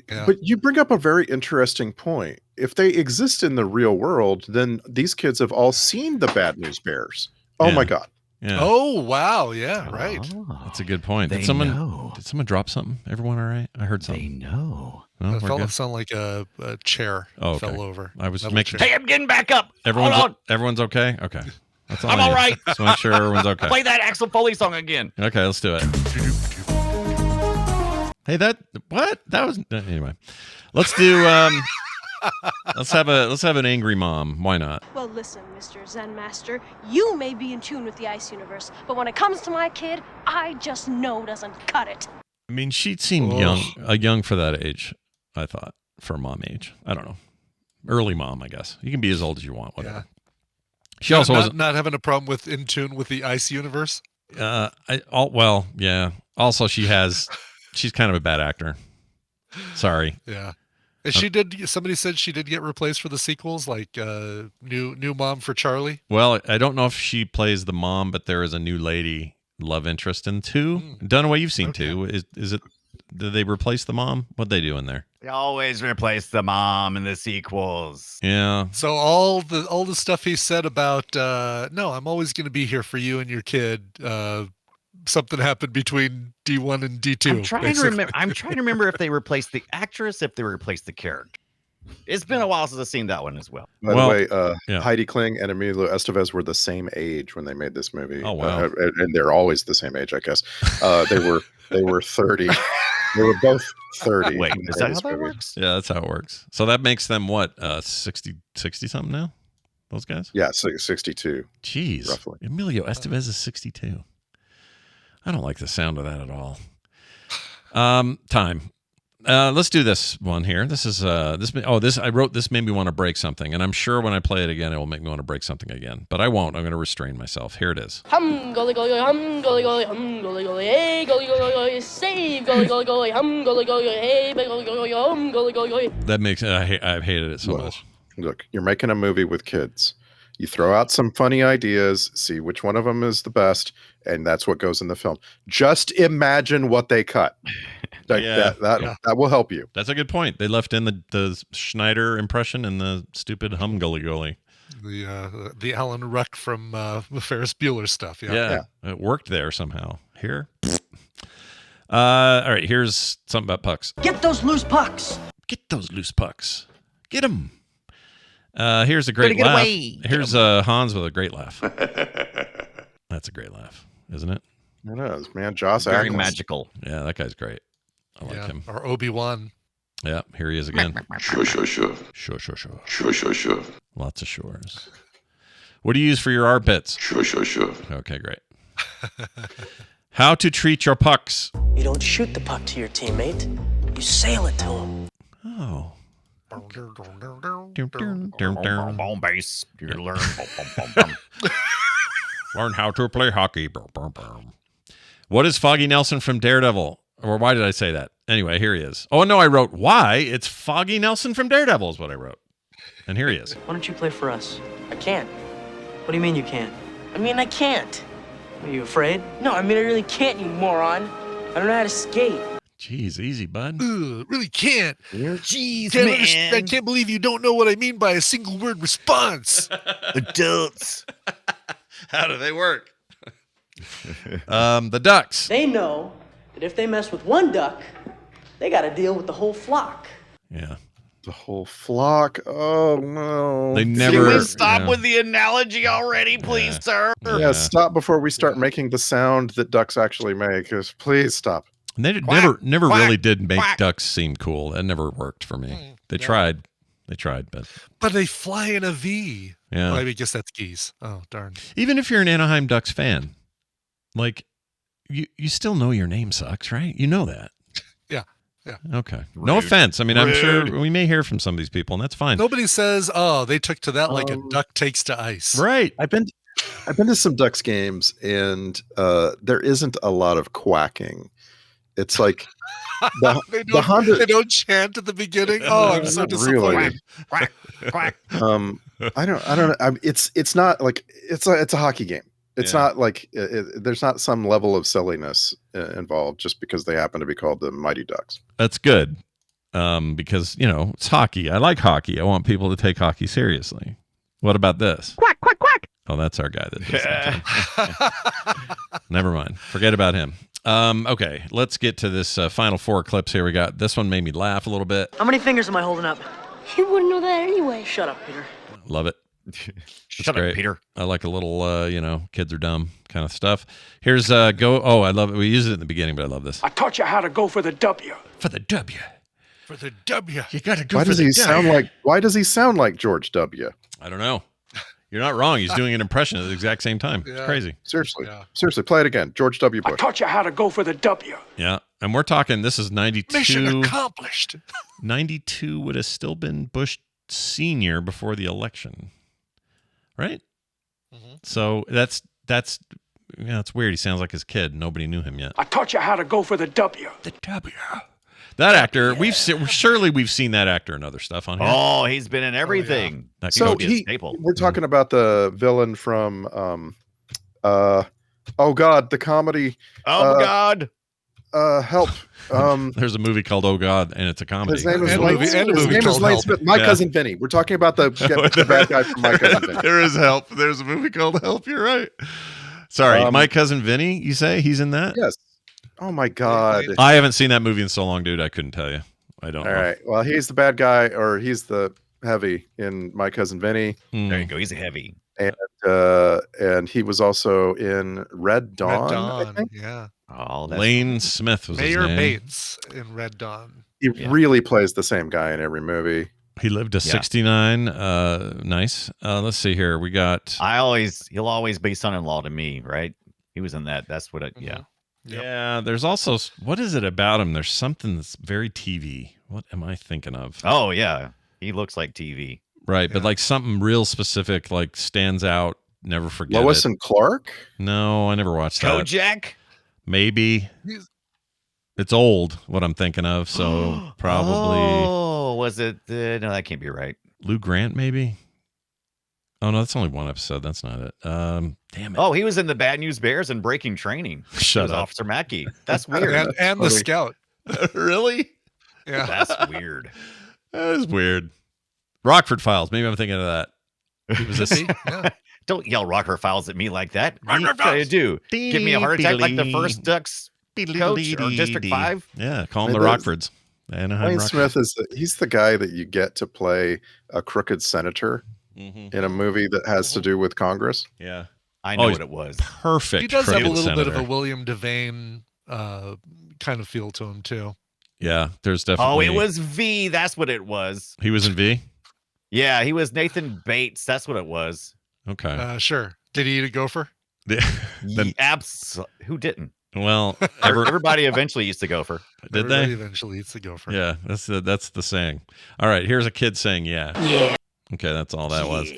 Yeah. But you bring up a very interesting point. If they exist in the real world, then these kids have all seen the Bad News Bears. Oh Yeah. my God. Yeah. Oh, wow. Yeah, right. That's a good point. They Did someone know. drop something? Everyone all right? I heard They something. know. No, That we're felt good? sound like a chair Oh, okay. fell over. I was Metal making chair. Hey, I'm getting back up. Hold on. Everyone's okay? Okay. That's all I'm I all need. right. Just make sure everyone's okay. Play that Axel Foley song again. Okay, let's do it. Hey, that was anyway. Let's do let's have an angry mom. Why not? Well, listen, Mr. Zen Master, you may be in tune with the ice universe, but when it comes to my kid, I just know doesn't cut it. I mean, she seemed young for that age, I thought, for mom age. I don't know. Early mom, I guess. You can be as old as you want, whatever. Yeah. She also wasn't not having a problem with in tune with the ice universe. yeah. Also she's kind of a bad actor. Sorry. Yeah. And somebody said she did get replaced for the sequels, like new mom for Charlie. Well, I don't know if she plays the mom, but there is a new lady love interest in 2. Dunaway, you've seen 2. Is it? Did they replace the mom? What'd they do in there? They always replace the mom in the sequels. Yeah. So all the stuff he said about no, I'm always going to be here for you and your kid. Something happened between D1 and D2. I'm trying to remember if they replaced the actress, if they replaced the character. It's been a while since I've seen that one as well. By Well, the way, yeah. Heidi Kling and Emilio Estevez were the same age when they made this movie. Oh, wow. And they're always the same age, I guess. They were 30. They were both 30. Wait, when is they that made how this that movie. works? Yeah, that's how it works. So that makes them what? 60 something now? Those guys? Yeah, 62. Jeez. Roughly. Emilio Estevez is 62. I don't like the sound of that at all. Time. Let's do this one here. This is I wrote this made me want to break something, and I'm sure when I play it again, it will make me want to break something again. But I won't. I'm going to restrain myself. Here it is. Hum, golly, golly, hum, golly, golly, hum, golly, golly, hey, golly, golly, golly, save, golly, golly, golly, hum, golly, golly, hey, golly, golly, hum, golly, golly, golly. That makes I've hated it so Well, much. Look, you're making a movie with kids. You throw out some funny ideas, see which one of them is the best, and that's what goes in the film. Just imagine what they cut. That will help you. That's a good point. They left in the Schneider impression and the stupid hum gully gully. The Alan Ruck from Ferris Bueller stuff. Yeah, it worked there somehow. Here. All right, here's something about pucks. Get those loose pucks. Get those loose pucks. Get them. Here's a great Get laugh. away. Here's Hans with a great laugh. That's a great laugh, isn't it? It is, man. Joss Very Ackles. magical. Yeah, that guy's great. I like him. Or Obi-Wan. Yeah, here he is again. Sure. Sure. Sure. Lots of shores. What do you use for your armpits? Sure. Okay, great. How to treat your pucks. You don't shoot the puck to your teammate. You sail it to him. Oh. Home base. You learn. Learn how to play hockey. What is Foggy Nelson from Daredevil? Or why did I say that? Anyway, here he is. Oh, no, I wrote why. It's Foggy Nelson from Daredevil is what I wrote. And here he is. Why don't you play for us? I can't. What do you mean you can't? I mean, I can't. Are you afraid? No, I mean, I really can't, you moron. I don't know how to skate. Jeez, easy, bud. Really can't. Jeez, I can't believe you don't know what I mean by a single word response. Adults. How do they work? The Ducks. They know that if they mess with one duck, they got to deal with the whole flock. Yeah. The whole flock. Oh no. They Can never we stop with the analogy already, please, sir? Yeah, stop before we start making the sound that ducks actually make. Please stop. And they Quack, never quack, really did make quack. ducks seem cool. That never worked for me. They tried, but But they fly in a V. yeah. Well, I guess that's geese. Oh, darn. Even if you're an Anaheim Ducks fan, like you still know your name sucks, right? You know that. Yeah. Okay. No Rude. offense. I mean, I'm sure Rude. we may hear from some of these people, and that's fine. Nobody says, oh, they took to that like a duck takes to ice. Right. I've been to some Ducks games, and there isn't a lot of quacking. It's like they the Honda. They don't chant at the beginning. Oh, I'm so Not disappointed. really. Quack, quack. I don't know. It's not like it's a hockey game. It's Yeah. not like there's not some level of silliness involved just because they happen to be called the Mighty Ducks. That's good. Because, it's hockey. I like hockey. I want people to take hockey seriously. What about this? Quack, quack, quack. Oh, that's our guy that does that. Never mind. Forget about him. Okay, let's get to this final four clips here. We got this one made me laugh a little bit. How many fingers am I holding up? You wouldn't know that anyway. Shut up, Peter. Love it. Shut great. up, Peter. I like a little, kids are dumb kind of stuff. Here's go. Oh, I love it. We used it in the beginning, but I love this. I taught you how to go for the W. For the W. For the W. You got to go Why for does the he W. sound like? Why does he sound like George W? I don't know. You're not wrong. He's doing an impression at the exact same time. It's Yeah. crazy. Seriously, Yeah. seriously, play it again. George W. I Bush. taught you how to go for the W. Yeah. And we're talking, this is 92. Mission accomplished. 92 would have still been Bush Sr. before the election. Right? Mhm. So that's it's weird. He sounds like his kid. Nobody knew him yet. I taught you how to go for the W. The W. That actor, we've seen that actor in other stuff on here. Oh, he's been in everything. That So could be a staple. we're talking about the villain from oh God, the comedy Oh God. Help. There's a movie called Oh God, and it's a comedy. His name is And a Lane, movie- and a his movie name is called Lane Help. Smith. My Yeah. cousin Vinny. We're talking about the bad guy from My Cousin Vinny. There is help. There's a movie called Help. You're right. Sorry, My Cousin Vinny. You say he's in that? Yes. Oh my God. I haven't seen that movie in so long, dude. I couldn't tell you. I don't All know. right. Well, he's the bad guy, or he's the heavy in My Cousin Vinny, There you go. He's a heavy. and he was also in Red Dawn. Red I Dawn. think. Yeah. Oh, that's Lane Smith was Mayor his name. Bates in Red Dawn. He Yeah. really plays the same guy in every movie. He lived to Yeah. 69. Nice. Let's see here. We got. he'll always be son-in-law to me, right? He was in that. That's what yeah. Yep. Yeah, there's also, what is it about him? There's something that's very TV. What am I thinking of? Oh yeah. He looks like TV. Right, but Yeah. like something real specific, like stands out. Never forget Lois it. and Clark. No, I never watched that. Kojak. Maybe. He's- It's old, what I'm thinking of, so probably Oh, was it? No, that can't be right. Lou Grant, maybe? Oh, no, that's only one episode. That's not it. Damn it. Oh, he was in the Bad News Bears and Breaking Training. He Shut was up. Officer Mackey. That's weird. And the scout. Really? Yeah. That's weird. That is weird. Rockford Files. Maybe I'm thinking of that. He was a See? Yeah. Don't yell Rocker Files at me like that. Rocker What do you Files. do? Give me a heart attack like the first Ducks coach or District 5. Yeah, call them the Maybe Rockfords. Anaheim Wayne Rockfords. Smith he's the guy that you get to play a crooked senator Mm-hmm. in a movie that has to do with Congress. Yeah. I know he's what it was. Perfect. He does have a crooked little bit of senator. a William Devane kind of feel to him too. Yeah, there's definitely. Oh, it was V. That's what it was. He was in V? Yeah, he was Nathan Bates. That's what it was. Okay. Sure. Did he eat a gopher? Who didn't? Well, everybody eventually used to gopher. Did Everybody they? eventually eats the gopher. Yeah, that's the saying. All right, here's a kid saying yeah. Yeah. Okay, that's all that was.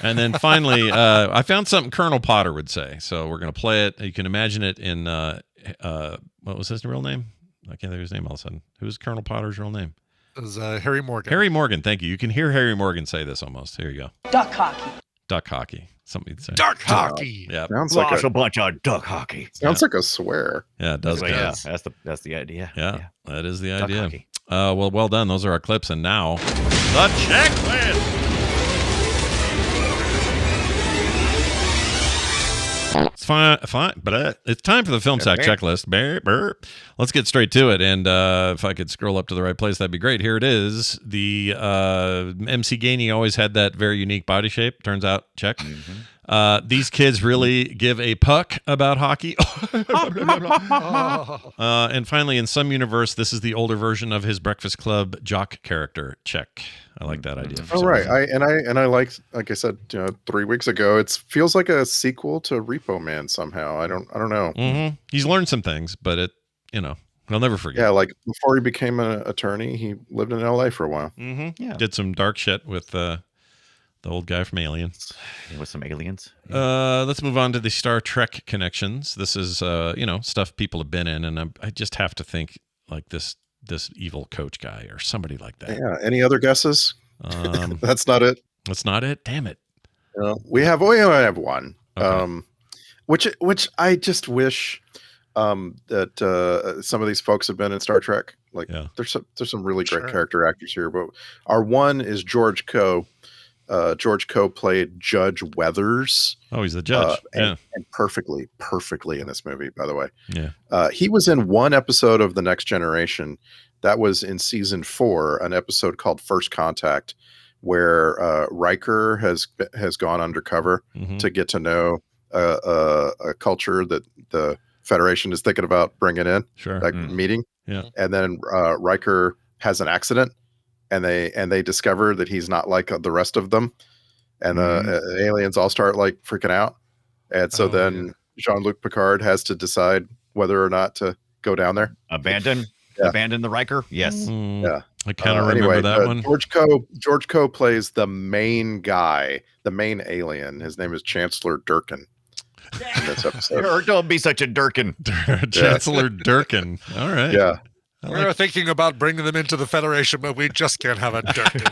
And then finally, I found something Colonel Potter would say. So we're going to play it. You can imagine it in, what was his real name? I can't think of his name all of a sudden. Who's Colonel Potter's real name? It was Harry Morgan. Harry Morgan, thank you. You can hear Harry Morgan say this almost. Here you go. Duck hockey. Duck hockey. Something you'd say. Duck hockey. Yeah. Sounds like a bunch of duck hockey. Sounds like a swear. Yeah, it does. Yeah, that's the idea. Yeah, that is the Duck idea. hockey. Well done. Those are our clips. And now, the checklist. It's fine, but it's time for the Film Sack checklist. Burp. Let's get straight to it. And if I could scroll up to the right place, that'd be great. Here it is. The MC Gainey always had that very unique body shape. Turns out, check. Mm-hmm. These kids really give a puck about hockey. And finally, in some universe, this is the older version of his Breakfast Club jock character. Check. I like that idea. Oh right, I like I said, 3 weeks ago, it feels like a sequel to Repo Man somehow. I don't know. Mm-hmm. He's learned some things, but he'll never forget. Yeah, like before he became an attorney, he lived in LA for a while. Mm-hmm. Yeah, did some dark shit with the old guy from Aliens. With some aliens. Let's move on to the Star Trek connections. This is stuff people have been in, and I just have to think like this evil coach guy or somebody like that. Yeah. Any other guesses? That's not it. That's not it. Damn it. We only have one. Okay. Which I just wish that some of these folks have been in Star Trek. Like, there's some really great character actors here, but our one is George Coe. George Coe played Judge Weathers. Oh, he's the judge. And perfectly in this movie, by the way. Yeah. He was in one episode of The Next Generation. That was in season 4, an episode called First Contact, where Riker has gone undercover to get to know a culture that the Federation is thinking about bringing in, meeting. Yeah. And then Riker has an accident, and they discover that he's not like the rest of them, and the aliens all start like freaking out, and so Jean-Luc Picard has to decide whether or not to go down there, abandon the Riker. Yes. Yeah. I kind of remember that one. George Coe plays the main guy, the main alien. His name is Chancellor Durkin. In this episode. Don't be such a Durkin. Chancellor Durkin. All right. Yeah. We're thinking about bringing them into the Federation, but we just can't have a Durkin.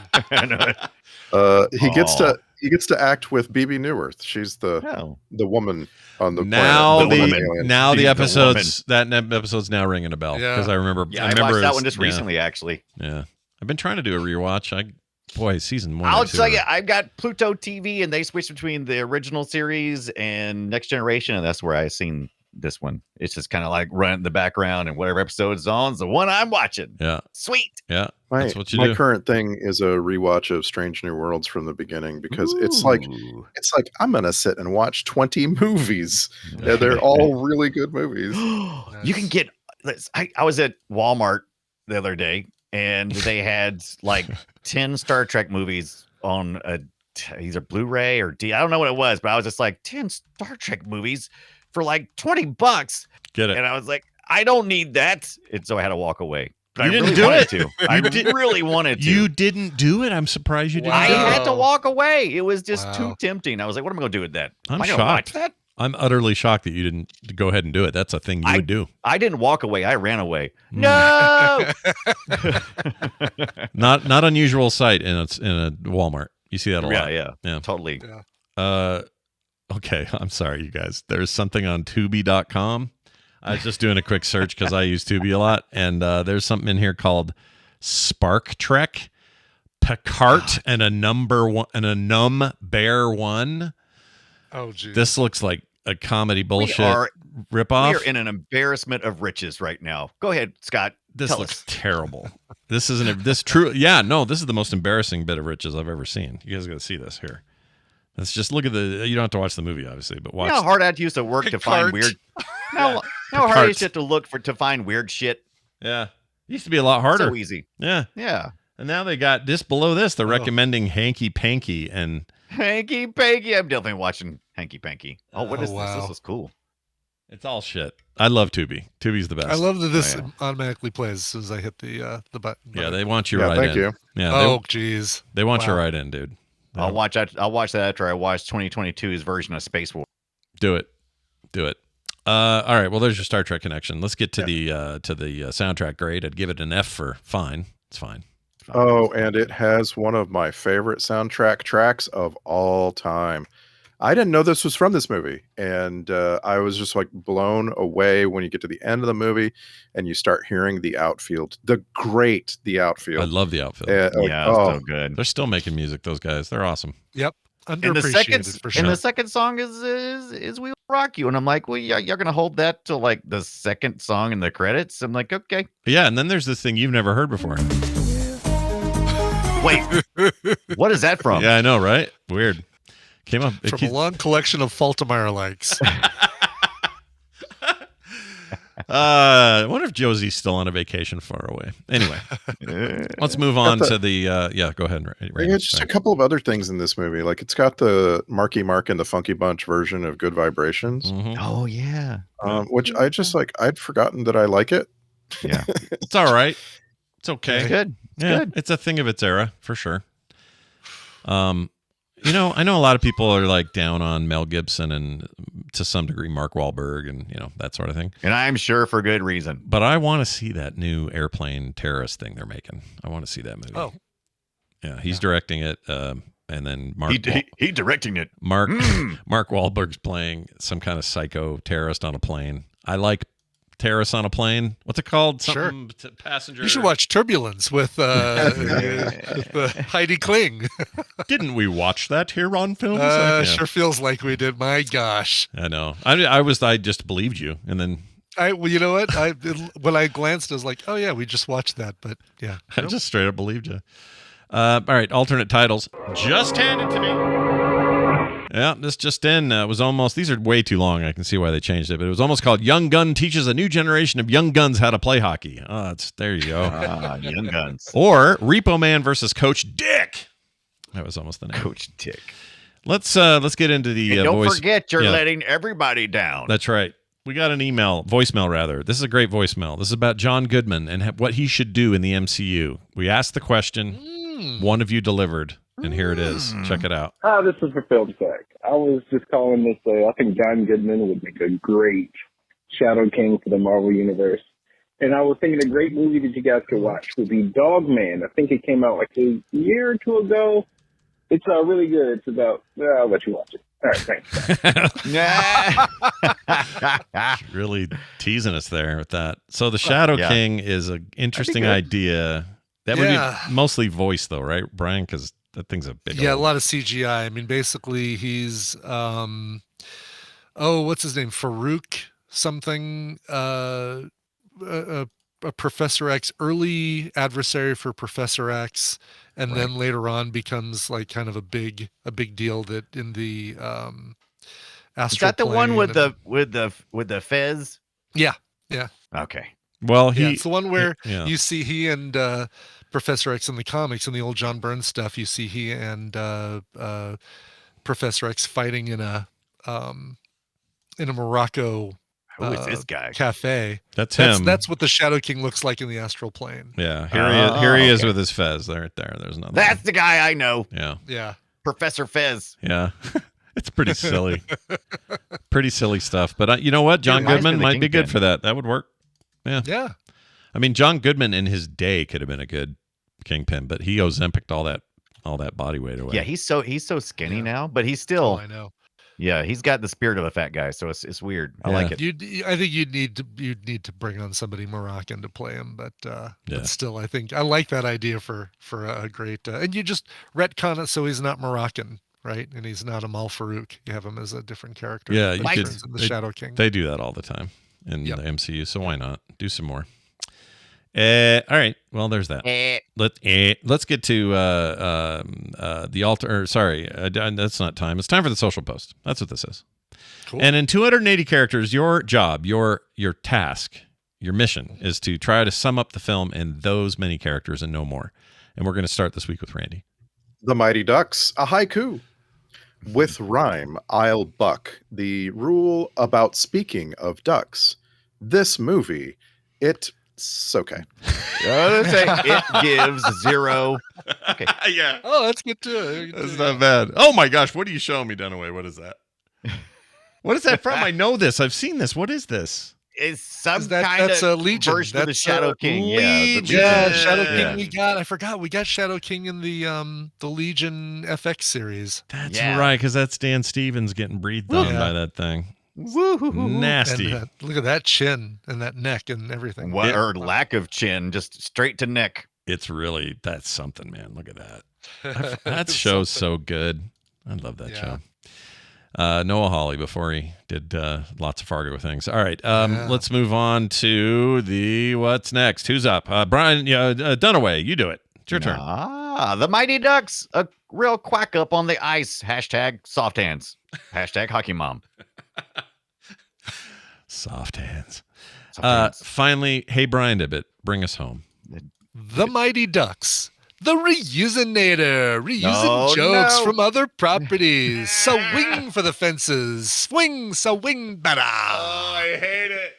He gets to act with BB Newirth. She's the woman on the planet. The episode's now ringing a bell because I remember. Yeah, I watched that one just recently, actually. Yeah, I've been trying to do a rewatch. Season 1. I'll tell you, I've got Pluto TV, and they switched between the original series and Next Generation, and that's where I seen this one. It's just kind of like running in the background, and whatever episode is on is the one I'm watching. Yeah, sweet. Yeah, that's what you do. My current thing is a rewatch of Strange New Worlds from the beginning because it's like I'm gonna sit and watch 20 movies. Yeah, they're all really good movies. You can get. I was at Walmart the other day, and they had like 10 Star Trek movies on either Blu-ray or I don't know what it was, but I was just like 10 Star Trek movies for like $20. Get it? And I was like, I don't need that, and so I had to walk away. But You I didn't really do wanted it. to. I really wanted to. You didn't do it. I'm surprised you didn't. I do had it. to walk away. It was just too tempting. I was like, what am I going to do with that? I'm am I gonna watch shocked. that? I'm utterly shocked that you didn't go ahead and do it. That's a thing you would do. I didn't walk away. I ran away. No. Not unusual sight in a Walmart. You see that a lot. Yeah. Totally. Okay, I'm sorry, you guys. There's something on Tubi.com. I was just doing a quick search because I use Tubi a lot, and there's something in here called Spark Trek, Picard, and a number one and a Num Bear 1. Oh, geez. This looks like a comedy bullshit We are ripoff. in an embarrassment of riches right now. Go ahead, Scott. This tell looks us. terrible. This isn't this true. Yeah, no, this is the most embarrassing bit of riches I've ever seen. You guys got to see this here. Let's just look at the. You don't have to watch the movie, obviously, but watch. You know how hard I used to work to find weird. How hard I used to look to find weird shit. Yeah, it used to be a lot harder. So easy. Yeah, yeah. And now they got this below this. They're recommending Hanky Panky and Hanky Panky. I'm definitely watching Hanky Panky. Oh, what is this? This is cool. It's all shit. I love Tubi. Tubi's the best. I love that this automatically plays as soon as I hit the button. Yeah, they want you right thank in. you. Yeah. Oh, geez. They want you right in, dude. Yeah. I'll watch that after I watch 2022's version of Space War. Do it. All right. Well, there's your Star Trek connection. Let's get to the soundtrack grade. I'd give it an F for fine. It's fine. Oh, and it has one of my favorite soundtrack tracks of all time. I didn't know this was from this movie, and I was just like blown away when you get to the end of the movie and you start hearing the outfield. The outfield. I love the outfield. So good. They're still making music. Those guys. They're awesome. Yep. And the second song is "We Will Rock You," and I'm like, well, you're gonna hold that to like the second song in the credits. I'm like, okay. Yeah, and then there's this thing you've never heard before. Wait, what is that from? Yeah, I know, right? Weird. Came up from a long collection of Faltermeyer likes. I wonder if Josie's still on a vacation far away. Anyway, let's move on to the. Go ahead. It's just a couple of other things in this movie. Like it's got the Marky Mark and the Funky Bunch version of Good Vibrations. Mm-hmm. Oh yeah. Which I just like. I'd forgotten that I like it. Yeah, it's all right. It's okay. It's good. It's good. It's a thing of its era for sure. I know a lot of people are like down on Mel Gibson and to some degree Mark Wahlberg and that sort of thing. And I'm sure for good reason. But I want to see that new airplane terrorist thing they're making. I want to see that movie. Oh, yeah, he's directing it, and then Mark he directing it. Mark Wahlberg's playing some kind of psycho terrorist on a plane. I like terrorists on a plane. What's it called? Something to passenger. You should watch Turbulence with Heidi Kling. Didn't we watch that here on film? Sure feels like we did. My gosh. I know. I just believed you, and then well, you know what? When I glanced, I was like, oh yeah, we just watched that. But yeah, I just straight up believed you. All right, alternate titles. Just handed to me. Yeah, this just in was almost. These are way too long. I can see why they changed it, but it was almost called "Young Gun Teaches a New Generation of Young Guns How to Play Hockey." Oh, there you go. Young Guns. Or Repo Man versus Coach Dick. That was almost the name. Coach Dick. Let's get into the don't voice. Forget you're letting everybody down. That's right. We got an voicemail rather. This is a great voicemail. This is about John Goodman and what he should do in the MCU. We asked the question. One of you delivered. And here it is. Check it out. Hi, this is for Film Sack. I was just calling to say I think John Goodman would make a great Shadow King for the Marvel Universe. And I was thinking a great movie that you guys could watch would be Dog Man. I think it came out like a year or two ago. It's really good. It's about, I'll let you watch it. All right, thanks. Really teasing us there with that. So the Shadow King is an interesting idea. That would be mostly voice though, right, Brian? Because that thing's a big a lot of CGI. I mean, basically he's what's his name? Farouk something, a Professor X, early adversary for Professor X, and then later on becomes like kind of a big deal that in the astral Is that the one with the fez? Yeah. Okay. Well, it's the one where you see he and Professor X in the comics, in the old John Byrne stuff. You see he and Professor X fighting in a Morocco. Who is this guy? him. Cafe. That's what the Shadow King looks like in the astral plane. Yeah, here he is with his fez. There. There's another. That's the guy I know. Yeah. Professor Fez. Yeah. It's pretty silly. Pretty silly stuff. But you know what? John Goodman might be good for that. That would work. Yeah. I mean, John Goodman in his day could have been a good Kingpin, but he Ozempic'd all that body weight away. Yeah, he's so skinny now, but he's still. I know. Yeah, he's got the spirit of a fat guy, so it's weird. I like it. I think you'd need to bring on somebody Moroccan to play him, but still, I think I like that idea for a great. And you just retcon it so he's not Moroccan. right? And he's not Amal Farouk. You have him as a different character. Yeah, Like you turns could, into Shadow King. They do that all the time in the MCU, so why not do some more? All right. Well, there's that. Let's get to the altar. Sorry, that's not time. It's time for the social post. That's what this is. Cool. And in 280 characters, your job, your task, your mission is to try to sum up the film in those many characters and no more. And we're going to start this week with Randy. The Mighty Ducks, a haiku. With rhyme, I'll buck the rule about speaking of ducks. This movie, it's okay. It gives 0. Okay. Yeah. Oh, that's good too. That's not bad. Oh my gosh, what are you showing me, Dunaway? What is that? What is that from? I know this. I've seen this. What is this? It's some That's a Legion. version of the Shadow King. Yeah, Shadow King. We got Shadow King in the Legion FX series. That's right, because that's Dan Stevens getting breathed on by that thing. Woo-hoo-hoo. Nasty. And, look at that chin and that neck and everything. Or lack of chin, just straight to neck. That's something, man. Look at that. That show's so good. I love that show. Noah Hawley before he did lots of Fargo things. All right, let's move on to the what's next. Who's up? Brian Dunaway, you do it. It's your turn. The Mighty Ducks, a real quack up on the ice. Hashtag soft hands. Hashtag hockey mom. Soft hands. Finally, hey Brian Ibbett, bring us home. The Mighty Ducks. The Reusinator, reusing jokes from other properties. Swing for the fences, swing better. Oh, I hate it.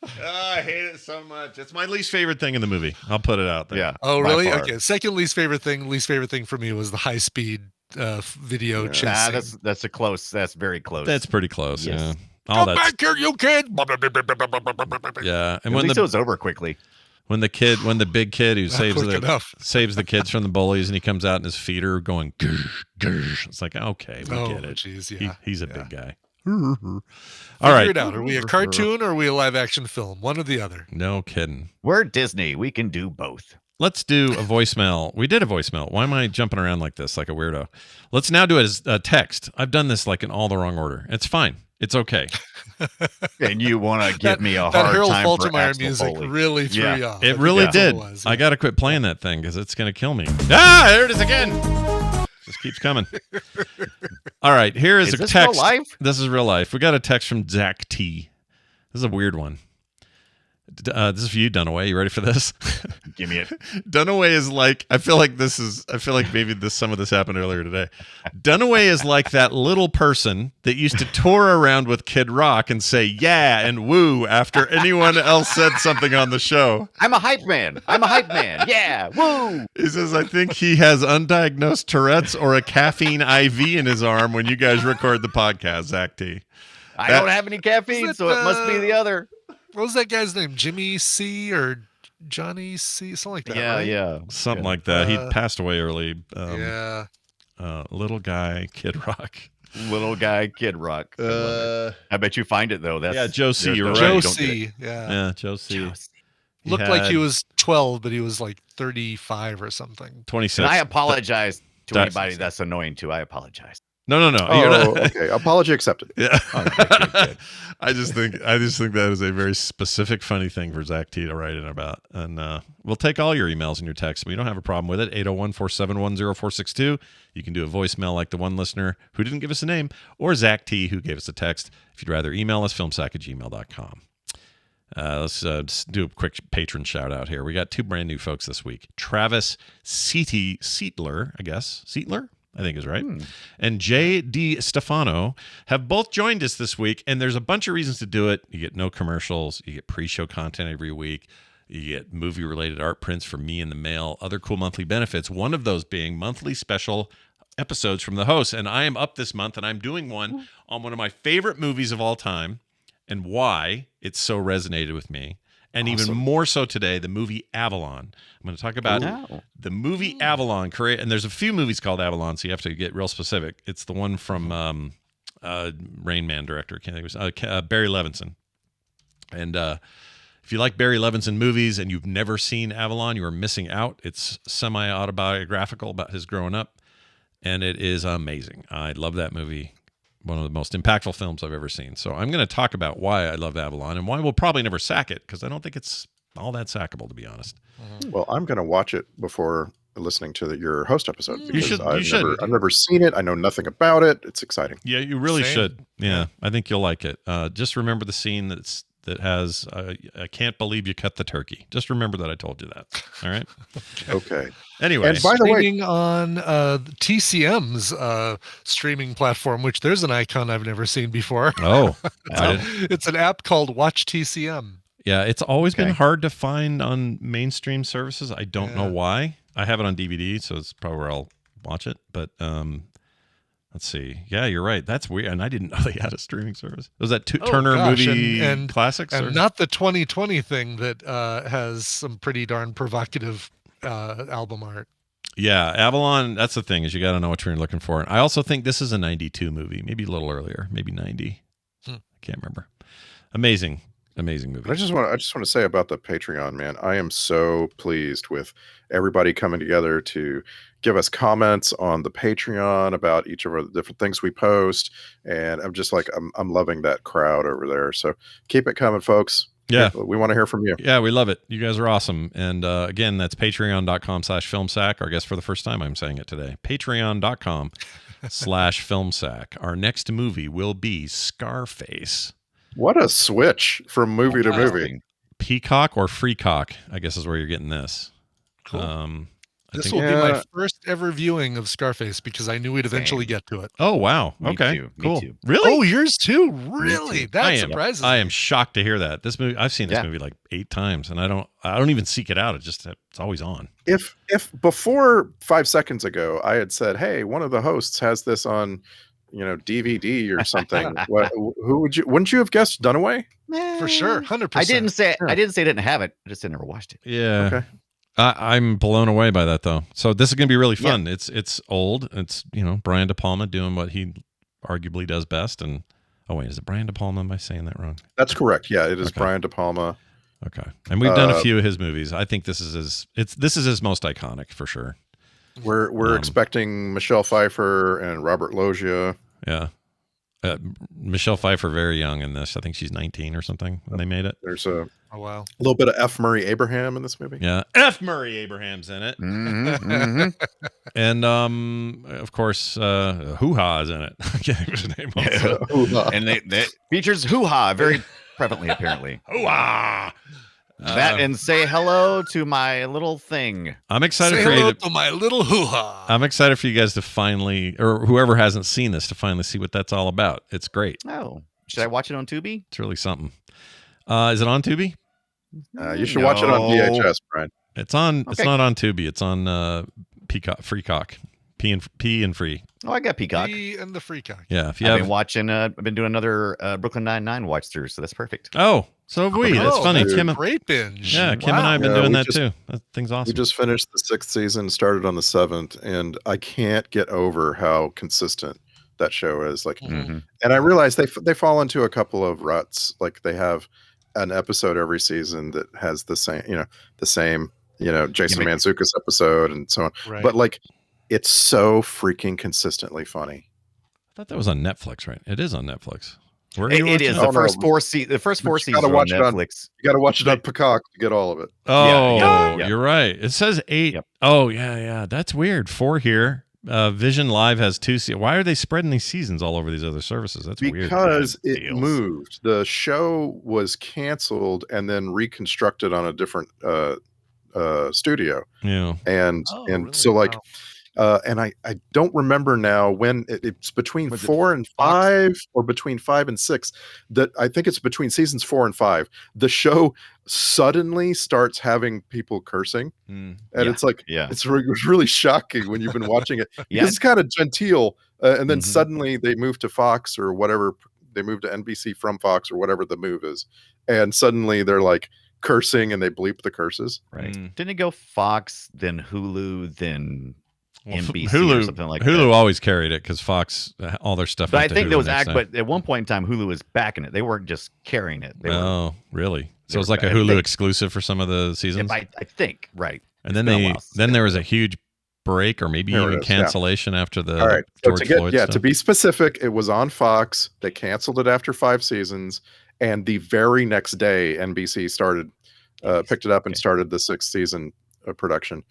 Oh, I hate it so much. It's my least favorite thing in the movie. I'll put it out there. Yeah. Oh, really? Okay. Second least favorite thing for me was the high speed video chase. That's very close. That's pretty close. Yes. Yeah. Come back here, you kid. Yeah. And at least it was over quickly. When the big kid who saves the kids from the bullies, and he comes out and his feet are going, it's like, okay, we get it. Geez, he's a big guy. All right. Figure it out. Are we a cartoon or are we a live action film? One or the other. No kidding. We're Disney. We can do both. Let's do a voicemail. We did a voicemail. Why am I jumping around like this, like a weirdo? Let's now do it as a text. I've done this like in all the wrong order. It's fine. It's okay. And you want to give me a hard that Harold time Faltermeyer for music Foley. really threw you off. It really did. I got to quit playing that thing because it's going to kill me. There it is again. Just keeps coming. All right, here is a this text. Real life? This is real life. We got a text from Zach T. This is a weird one. This is for you, Dunaway. You ready for this? Give me it. Dunaway is like, I feel like maybe some of this happened earlier today. Dunaway is like that little person that used to tour around with Kid Rock and say yeah and woo after anyone else said something on the show. I'm a hype man. Yeah, woo. He says, I think he has undiagnosed Tourette's or a caffeine IV in his arm when you guys record the podcast, Zach T. I don't have any caffeine, so it must be the other. What was that guy's name? Jimmy C or Johnny C? Something like that. Yeah, right? yeah. Something like that. He passed away early. Little guy, Kid Rock. Little guy, Kid Rock. I bet you find it though. That's Joe C. You're right. Joe C. Yeah, Joe C. Looked like he was 12, but he was like 35 or something. 26. And I apologize to anybody that's annoying too. I apologize. No. Okay. Apology accepted. Yeah. Good. I just think that is a very specific, funny thing for Zach T to write in about. And we'll take all your emails and your texts. We don't have a problem with it. 801-471-0462. You can do a voicemail like the one listener who didn't give us a name, or Zach T who gave us a text. If you'd rather email us, filmsack@gmail.com. Let's just do a quick patron shout out here. We got 2 brand new folks this week. Travis Seitler, I think is right. And J.D. Stefano have both joined us this week, and there's a bunch of reasons to do it. You get no commercials. You get pre-show content every week. You get movie-related art prints from me in the mail, other cool monthly benefits, one of those being monthly special episodes from the host. And I am up this month, and I'm doing one on one of my favorite movies of all time and why it so resonated with me. And even more so today, the movie Avalon. I'm going to talk about the movie Avalon. And there's a few movies called Avalon, so you have to get real specific. It's the one from Rain Man director. I can't think of it. Barry Levinson. And if you like Barry Levinson movies and you've never seen Avalon, you are missing out. It's semi-autobiographical about his growing up. and it is amazing. I love that movie. One of the most impactful films I've ever seen. So I'm going to talk about why I love Avalon and why we'll probably never sack it, because I don't think it's all that sackable, to be honest. Well, I'm going to watch it before listening to your host episode. You should. I've never seen it. I know nothing about it. It's exciting. Yeah, you really Same. should. Yeah, I think you'll like it. Just remember the scene that has I can't believe you cut the turkey. Just remember that I told you that. All right. Okay. Anyway, And by the way, Streaming on TCM's streaming platform, which there's an icon I've never seen before. oh, It's an app called Watch TCM. yeah, it's always been Okay. hard to find on mainstream services. I don't know why. I have it on DVD, so it's probably where I'll watch it. But let's see. Yeah, you're right. That's weird, and I didn't know they had a streaming service. Was that Turner gosh, Movie and Classics? And or- not the 2020 thing that has some pretty darn provocative album art. Yeah, Avalon, that's the thing, is you got to know what you're looking for. And I also think this is a 92 movie, maybe a little earlier, maybe 90. I can't remember. Amazing movie. I just want to say about the Patreon, man. I am so pleased with everybody coming together to give us comments on the Patreon about each of the different things we post, and I'm just like I'm loving that crowd over there. So keep it coming, folks. Yeah. We want to hear from you. Yeah, we love it. You guys are awesome. And again, that's patreon.com/filmsack. Or I guess for the first time I'm saying it today. Patreon.com/filmsack. Our next movie will be Scarface. What a switch from movie to movie. Peacock or Freecock, I guess, is where you're getting this. Cool. I This think- will be my first ever viewing of Scarface because I knew we'd eventually get to it. Oh, wow. Me Okay. too. Me Cool. too. Really? Oh, yours too? Really? I That am, surprises I me. am shocked to hear that. This movie, I've seen this Yeah. movie like 8 times, and I don't even seek it out. It's always on. If before 5 seconds ago I had said, "Hey, one of the hosts has this on, DVD or something," wouldn't you have guessed Dunaway? For sure. 100%. I didn't say I didn't have it. I just never watched it. Yeah. Okay. I'm blown away by that though. So this is going to be really fun. It's old. It's, Brian De Palma doing what he arguably does best. And wait, is it Brian De Palma? Am I saying that wrong? That's correct. Yeah, it is Okay. Brian De Palma. Okay. And we've done a few of his movies. I think this is his most iconic for sure. We're expecting Michelle Pfeiffer and Robert Loggia. Yeah. Michelle Pfeiffer, very young in this. I think she's 19 or something when they made it. There's a Oh, wow. little bit of F. Murray Abraham in this movie. Yeah. F. Murray Abraham's in it. And of course, Hoo-Ha is in it. I can't think of his name also. And they features hoo-ha very prevalently, apparently. Hoo-Ha! That and say hello to my little thing. I'm excited Say for you hello to to my little hoo-ha. I'm excited for you guys to finally, or whoever hasn't seen this, to finally see what that's all about. It's great. Oh, should I watch it on Tubi? It's really something. Is it on Tubi? You should watch it on VHS, Brian. It's on. It's Okay. not on Tubi. It's on Peacock, Freecock, P and Free. Oh, I got Peacock. Me and the free cock. Yeah. If you I've have. been watching. I've been doing another Brooklyn Nine-Nine watch through, so that's perfect. Oh, so have we. That's Oh, funny. that's Kim. a great binge. Yeah, Kim and I have been Yeah, doing we that just- too. That thing's awesome. We just finished the 6th season, started on the 7th, and I can't get over how consistent that show is. Like, Mhm. and I realize they fall into a couple of ruts. Like they have an episode every season that has the same Jason Yeah, Mantzoukas episode and so on. Right. But like, it's so freaking consistently funny. I thought that was on Netflix, right? It is on Netflix. Where are you It watching is Oh, the no. first four the first four But you seasons gotta are on watch it on- Netflix. You got to watch it on Peacock to get all of it. Oh, yeah. you're right. It says 8. Yep. Oh, yeah. That's weird. 4 here. Vision Live has 2 seasons. Why are they spreading these seasons all over these other services? That's weird. Because it Deals. moved. The show was canceled and then reconstructed on a different studio. Yeah. And Oh, and really? so like Wow. and I don't remember now when it's between Was it 4 and 5 or between 5 and 6. That I think it's between seasons 4 and 5. The show suddenly starts having people cursing, and Yeah. it's like Yeah. it's really shocking when you've been watching it. Yeah. It's kind of genteel, and then Mhm. suddenly they move to Fox or whatever. They move to NBC from Fox or whatever the move is, and suddenly they're like cursing and they bleep the curses. Right. Mm. Didn't it go Fox, then Hulu, then Well, NBC Hulu, or something like Hulu that? always carried it because Fox, all their stuff. But I went to think Hulu there was next time. but at one point in time, Hulu was backing it. They weren't just carrying it. They were, Oh, really? So they it's were like a back- Hulu they- exclusive for some of the seasons. I think right. And It's then been a while since then they there did was a that. huge break or maybe There it even is, cancellation after the All right. So George Floyd stuff. to be specific, it was on Fox. They canceled it after 5 seasons, and the very next day, NBC picked it up and started the 6th season of production.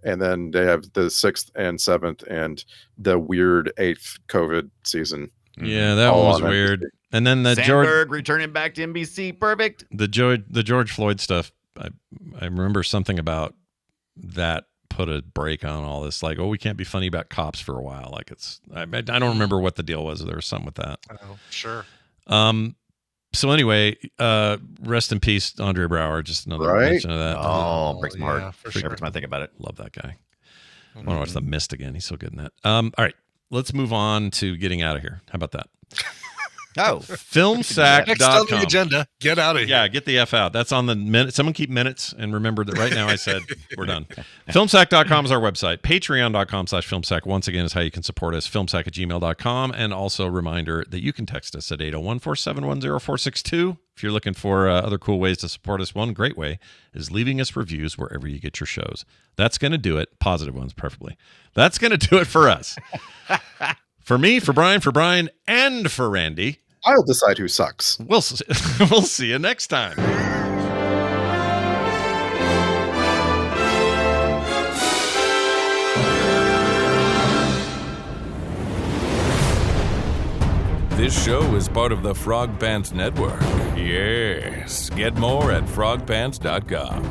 And then they have the 6th and 7th and the weird 8th COVID season. Yeah, that one was weird. And then the Sandberg returning back to NBC. Perfect. The George Floyd stuff. I remember something about that put a break on all this. Like, we can't be funny about cops for a while. Like I don't remember what the deal was. There was something with that. Oh, sure. So anyway, rest in peace, Andre Braugher. Just another mention of that. Oh, breaks my heart. for sure. Every time I think about it. Love that guy. I want to watch The Mist again. He's so good in that. All right, let's move on to getting out of here. How about that? Oh, Filmsack.com. Next on the agenda, get out of here. Yeah, get the F out. That's on the minute. Someone keep minutes and remember that right now I said we're done. Filmsack.com is our website. Patreon.com/filmsack once again is how you can support us. Filmsack@gmail.com. And also a reminder that you can text us at 801-471-0462. If you're looking for other cool ways to support us, one great way is leaving us reviews wherever you get your shows. That's going to do it. Positive ones, preferably. That's going to do it for us. For me, for Brian, and for Randy. I'll decide who sucks. We'll see you next time. This show is part of the Frog Pants Network. Yes. Get more at frogpants.com.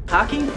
Hockey?